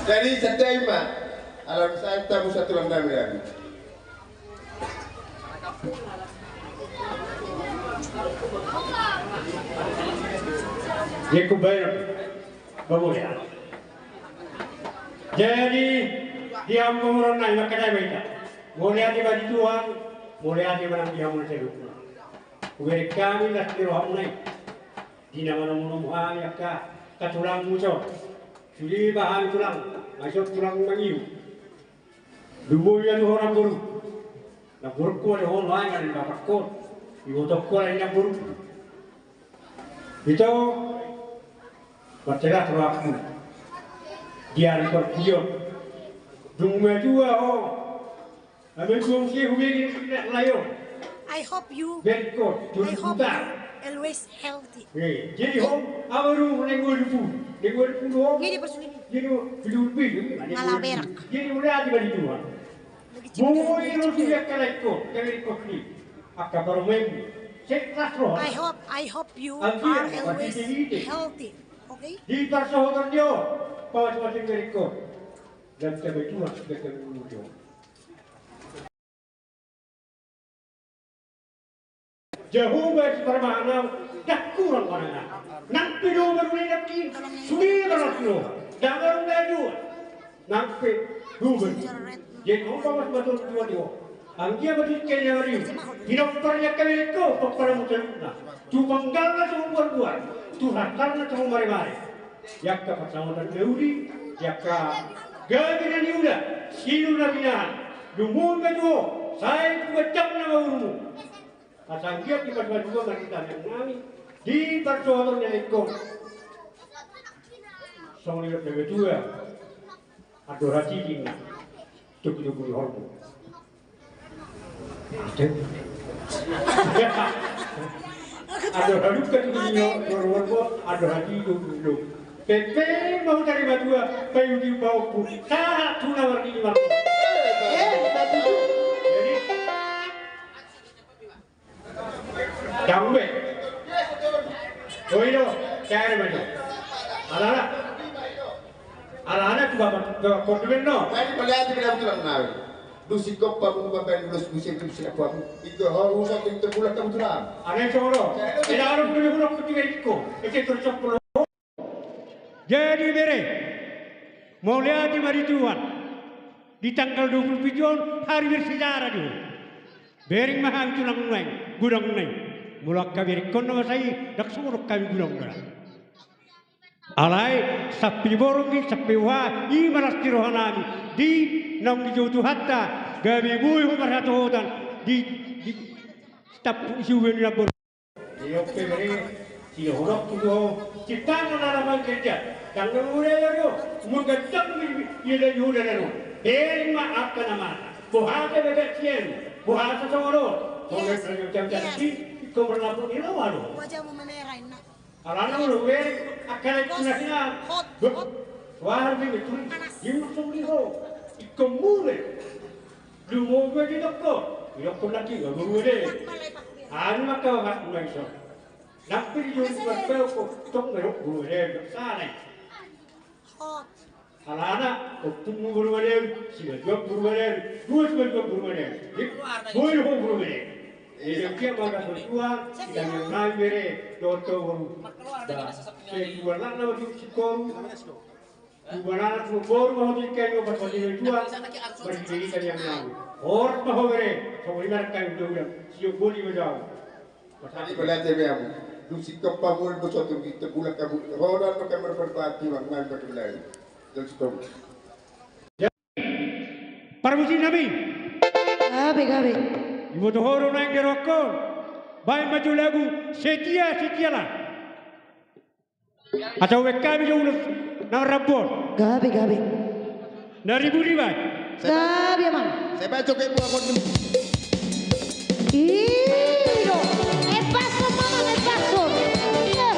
Jadi setiap alam saya tamu satu lembar lagi. Dia kubayar, bamulia. Jadi dia mengurang naik makan mereka. Mulia di baju Tuhan, mulia di mana dia mulai hidup. Uberi kami lah di ruang naik. Di nama-nama Muhammad ya katulang muncul. Suli bahan tulang, masuk tulang mengiu. Dulu yang orang guru, nak buruk ada orang lain yang dapat kor, ibu doktor yang buruk. Itu bercerah terlaku. Dia rekor kion. Dulu juga oh, ambil kunci hubungi tidak layu. I hope you. Very good. I hope you always healthy. Jadi hom, abaru lenggol dupu. Lenggol dupu hom. Ini persulit. Jadi dupu. Ngalah berak. Jadi mulai ada bagi dua. Boy itu dia kelekko, kelekko ni. Akka baru main. Seklas roh. I hope you are always healthy. Okay? Di persoalan dia, pas-pasin kelekko. Dan kebetulan kita menunggu. Jehovah permana dah kurang mana. Nampi do baru ni nampi suri baru lo. Jangan maju. Nampi do baru. Jadi orang betul betul dia. Anggia betul kaya riu. Hidup pernya kaya itu pokoknya muncul. Tu banggalnya semua buat. Tu hakarnya semua mari-mari. Yakka persamaan Yahudi, yakka gajian Yehuda, silu nabinya. Lumun betul. Saya buat nama urumu. Asangkiat di pasal 2 kita mengalami di persoalan yang ikut. Soalnya berdua ada hati dingin, cukup cukup hormon. Ada halu kan ini hormon, ada hati dulu. Pepe mau cari berdua, kayu di bawah pun. Saat tunawar ini malu. Jambe, koino, cari mana? Anak-anak juga konsumen no. Mari melihat di dalam tulang nawi. Dusi kopar membangun dus musim itu siapa pun. Itu harus satu terpulang kamu tulang. Anak coro, tidak harus dulu ketika itu. Itu tercopot. Jadi bere, mau lihat di hari Tuhan di tanggal 27 hari bersejarah dulu. Bering mahal tulang naik, gudang naik. Mulak kami kono masai dak sumur kami gudang gudang. Alai sapi borongi sapi wah i malas tirohanami di nam di jauh hatta kami bui humar hatu hutan di stap siuwen na bor. Iyo kemere si horok tu kita nanaman kerja. Kang mulai yo mugadak ni ila yuda nanu. Bering ma apa nama? Buhata bebek sien, buhata soro. Oleh kerja jadi ikaw berlaku di lawan. Wajahmu memerah nak. Alana lo akan kunasnya. Wah itu yung liho. Ikaw mule. Lumogo di doktor. Yok lagi nggak berude. Ano makawakas mo lang siya. Napil yung magpeo ko itong merok berude sana. Alana, kung mo berude, siya juga berude, dua juga berude. Boy ho berude. Yang dia maga berjuang, yang naik bere, doktor baru. Saya lang na di sikong. Bubanan at bubor mo di kayo berpajang berjuang, berdirikan yang nabi. Or mahore, so inar kayo doon. Siyo boli mo daw. Masaki ko lang tayo mo. Nung sikap pa mo ito sa itong kita bulan kabut. Rodan mo kayo berpati wang man bagulay. Doon sa Parmusin nabi. Gabi. Ibu tu horo naik gerokor. Baik maju lagu setia lah. Atau kami jauh na rabon. Gabi. Naribu ribat. Gabi emang. Saya baca ke ibu aku dulu. Iro. Paso mama, paso. Setia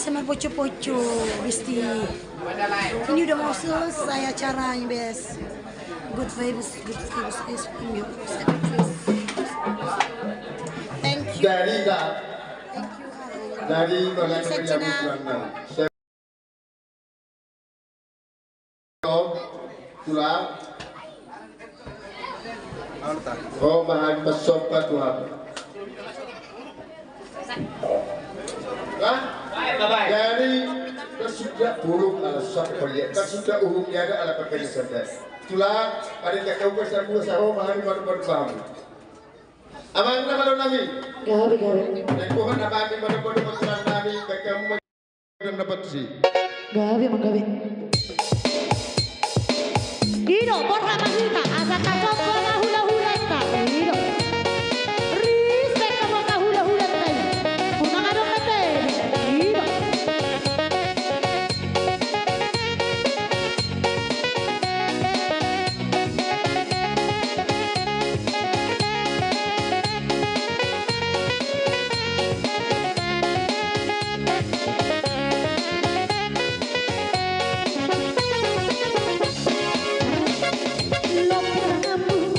sama poco-poco, Besti. Ini udah mau selesai acaranya, Bes. Good vibes is in your Thank you. Dari Badan Pencabulan pulang. Oh, bahan pesop ke Tuhan. Dari sudah buruk alasan proyek, sudah umumnya ada ala pakai sedar. Itulah ada yang kau besar buah sahur bahan baru paham. Abang nama lo nami. Gabi. Dan Tuhan abang ni baru paturan nami kamu dapat sih. Gabi. Dino, borra mahita, asa kasok na hula-hula ta. Dino. Respect ka mga hula-hula ta. Unang ano natin. Dino. Lo pernah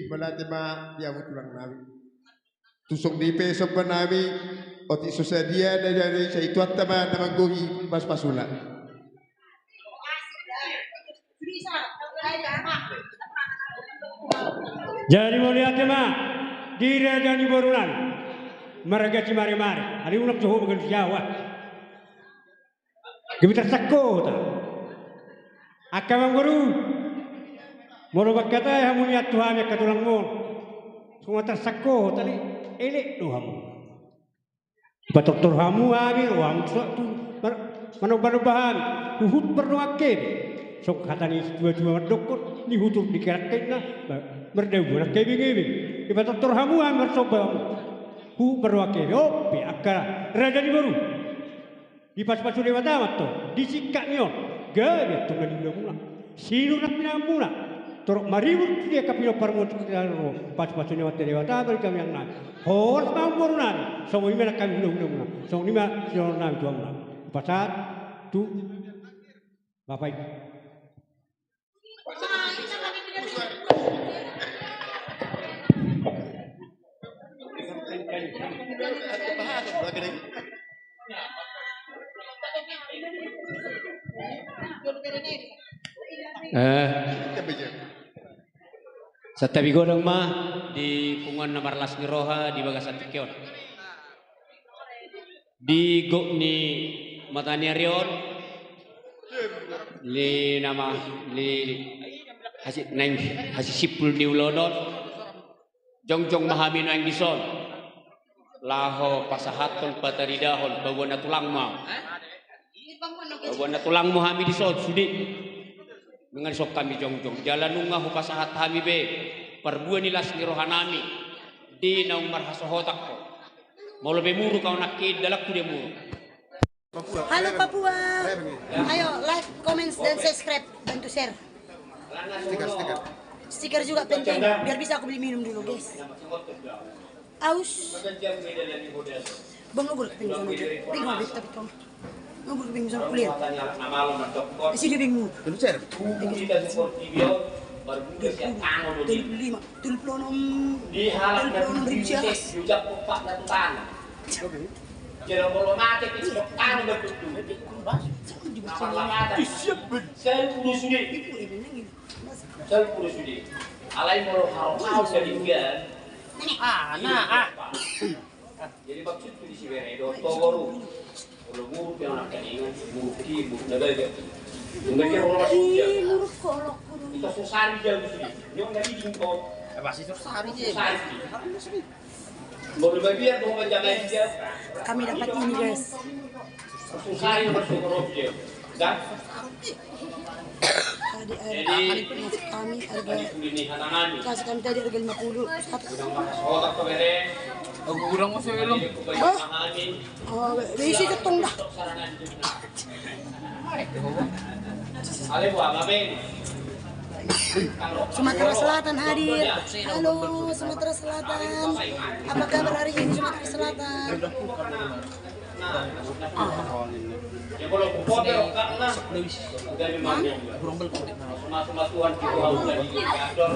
malatema dia tulang nami. Tusok di peso pa nami oti sosadia dari sa itu atama namang gohi pas pasula. Jadi mulia tema dira jadi borunan maraga cimari-mari hari unak joho bukan Jawa kita sakko ta akamang guru moro bakata ya mulia Tuhan ya katulang mo semua tersakko tadi elek doh hamu batok hamu abi ruang suatu manobahan uhud berdoake sok katani dua dokot ni hutur dikerakkeuna merdebu nak kebing-kebing ibatat turhamu amar soba hu berwake opi akara raja di baru di pas-pasu dewa tamat to disikak nyo gawe tungan di mula sinu nak pinamula torok mariwut dia kapilo parmot karo pas-pasu dewa tamat kami yang nan hor mamur nan so ini nak kami mula so ini mah sino nan tuam nan pasat tu bapak Sa tabi godang ma di pungan na marlas ni roha di bagasan tikyon. Di go ni matani arion li nama li hasit neng hasit sipul di ulodon jongjong mahamin ang dison laho pasahaton pataridahon bawana tulang ma bawana tulang mo hami dison sudi dengan sok kami jongjong jalan nungah ho pasahat hami be perbuan nilas ni rohanami di naung marhasohotak ko mau lebih muru kau nak dalak tu dia muru. Halo Papua, ayo like, comment, dan subscribe, bantu share. Stiker juga penting, biar bisa aku beli minum dulu guys. Aus. Bang ngobur keping sana, ping ngobit tapi kamu ngobur keping sana kuliah. Di sini bingung. Dulu share. Di halaman Jangan kalau mati kita kan betul. Saya puluh sudi. Alai mau hal sedikit. Jadi maksud di sini do togoru. Kalau mu yang nak keningan, mu naga. Mungkin orang masuk dia. Kita susah dia di sini. Yang dari jingko. Masih susah dia. Boleh biar bawa jalan dia. Kami dapat ini guys. Susah yang masuk ke dan jadi kami harga kasih kami tadi harga 50. Otak ke bere. Kurang masuk belum. Oh, besi ketong dah. Ale buah babeng. Sumatera Selatan hadir. Halo Sumatera Selatan. Apa kabar hari ini Sumatera Selatan? Ya kalau kupote rokak lah. Dari mana? Burung belkok. Semua Tuhan kita mau jadi ador.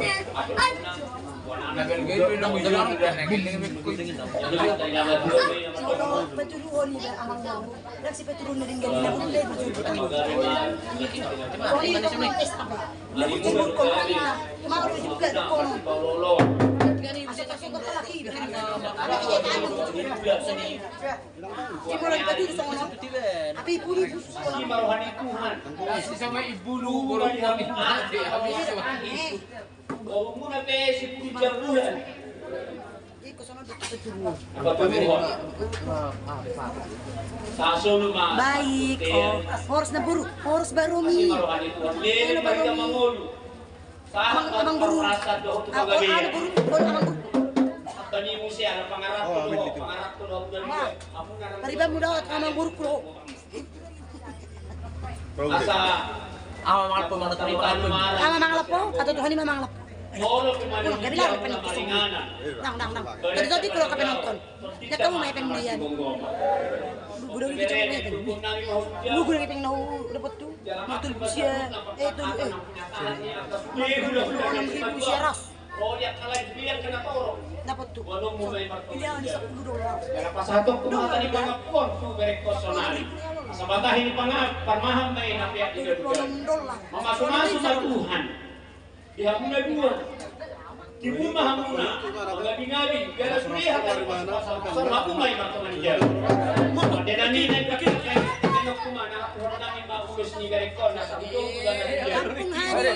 Baik, horus naburu, horus baromi. Abang buru, Tani musi ala pangarap Pariba muda amang buru kulo. Asa Ama manglapo mana terima. Ama manglapo, kata Tuhan ini manglapo. Gak bilang penonton. Nang. Tadi kalau kapan nonton, ya kamu main penglian. Udah udah coba lihat. Lu gue pengen nau dapat tuh, motor usia, tuh. 6.000 usia ras. Oh, dia kena toro. Dapat tuh. Walau mulai marto. Pilihan di $10. Kenapa satu kumata di pengakuan tu berekos sonari. Sabatah ini parmaham may napiak di duga. Mamasuk-masuk sa Tuhan. Dihamuna dua. Timuma hamuna. Ngabi-ngabi. Gara surihat dari pasal aku may marto manijal. Madenani na kakakay. Tinok kumana. Kurang namin maulus ni berekos. Nasa utong bulan na hijal. Lampung hari.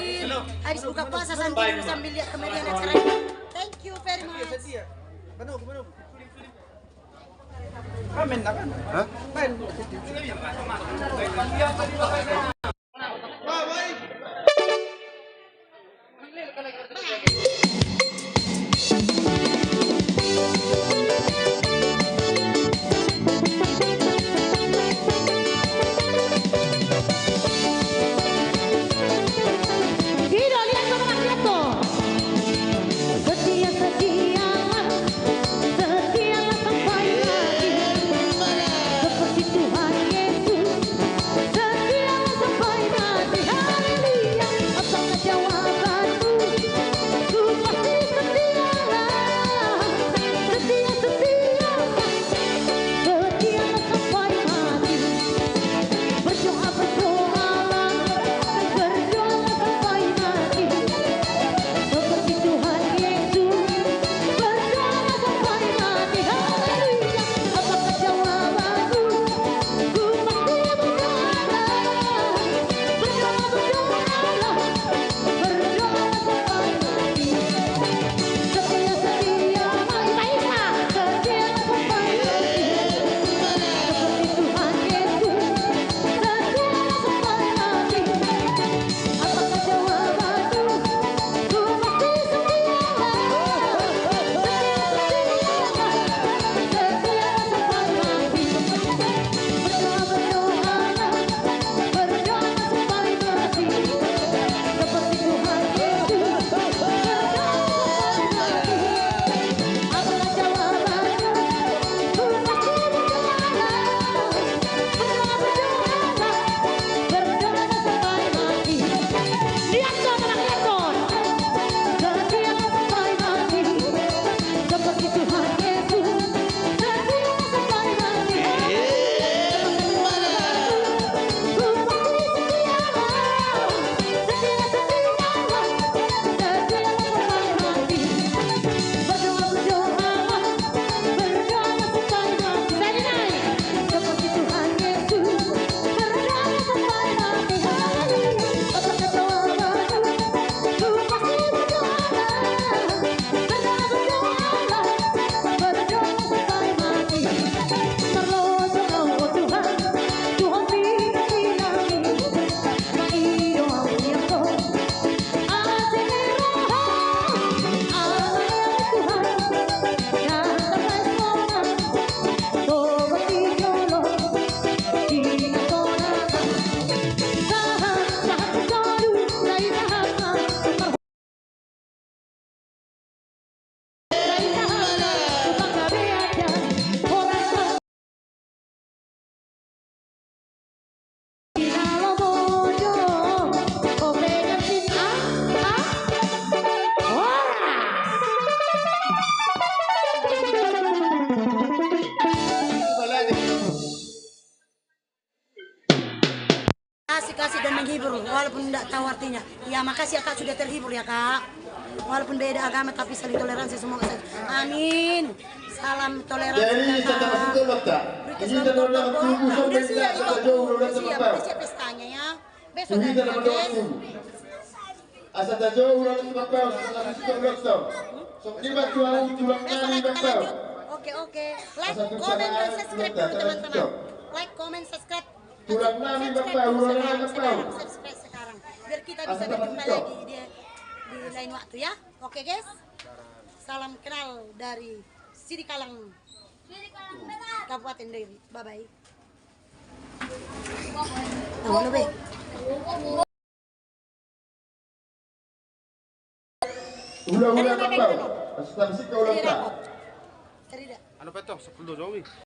Habis buka puasa sambil lihat kemeriahan acara ini. Thank you very much. Ramen na kan? Hah? Main. Gino, lihat sama lihat tuh. Setialah sampai mati. Seperti Tuhan Yesus. Setialah sampai mati. Haleluya. Apakah jawabanmu? Ku pasti setialah. Setialah sampai mati. Berdoa berdoalah. Berdoa sampai mati. Seperti Tuhan Yesus. Berdoa sampai mati. Haleluya. Apakah jawabanmu? Ku pasti berdoalah. Berdoalah. Berdoa sampai mati. Setia Iba Isa. Setia sampai mati. Seperti Tuhan Yesus. Setia sampai mati. Apakah jawabanmu? Ku pasti setialah. Setia sampai mati. Berdoa berdoalah. Berdoa sampai mati. Seperti Tuhan Yesus. Berdoa sampai mati. Apakah jawabanmu? Ku pasti berdoalah. Berdoa sampai mati. Lihat tuh anak lihat tuh. Setia sampai mati. Seperti Tuhan Yesus. Setia sampai mati. Ku pasti setialah. Setia sampai mati. Berdoa berdoalah. Berdoa sampai mati. Saya naik. Seperti Tuhan Yesus. Berdoa sampai mati. Haleluya. Apakah jawabanmu? Ku pasti berdoalah. Berdoa berdoalah. Berdoa sampai mati. Terlosong oh Tuhan. Tuhan pinang-pinangi. Maidoa Yeso. Aseroha. Allah ya Tuhan. Yang terpesona. Toba tijolo. Dinatonata. Sahat selalu. Dari sahama. Dari sahama. Tukang kabeaja. Orang sahama. Kalau mojo. Komenya sin Kasih dan menghibur walaupun tidak tahu artinya. Ya makasih ya Kak sudah terhibur ya Kak. Walaupun beda agama tapi saling toleransi semua. Amin. Salam toleransi. Jadi kata masih tolak tak? Ini kita orang tubuh sampai tidak jauh orang tempat. Siap pestanya ya. Besok Ini kita orang tubuh. Asal tak jauh orang tempat. Setelah itu orang tahu. So lima tulang nani bangkau. Oke. Like, comment, dan subscribe dulu teman-teman. Like, comment, subscribe. Tulang nani bangkau. Orang nani bangkau. Subscribe sekarang. Biar kita bisa berjumpa lagi di lain waktu ya. Oke guys. Salam kenal dari Sidikalang Kabupaten Dewi. Bye bye. Halo Be. Ulah-ulah bangkau. Asal sih kau letak. Cerita. Ano pa ito? Sa pulo, Joey.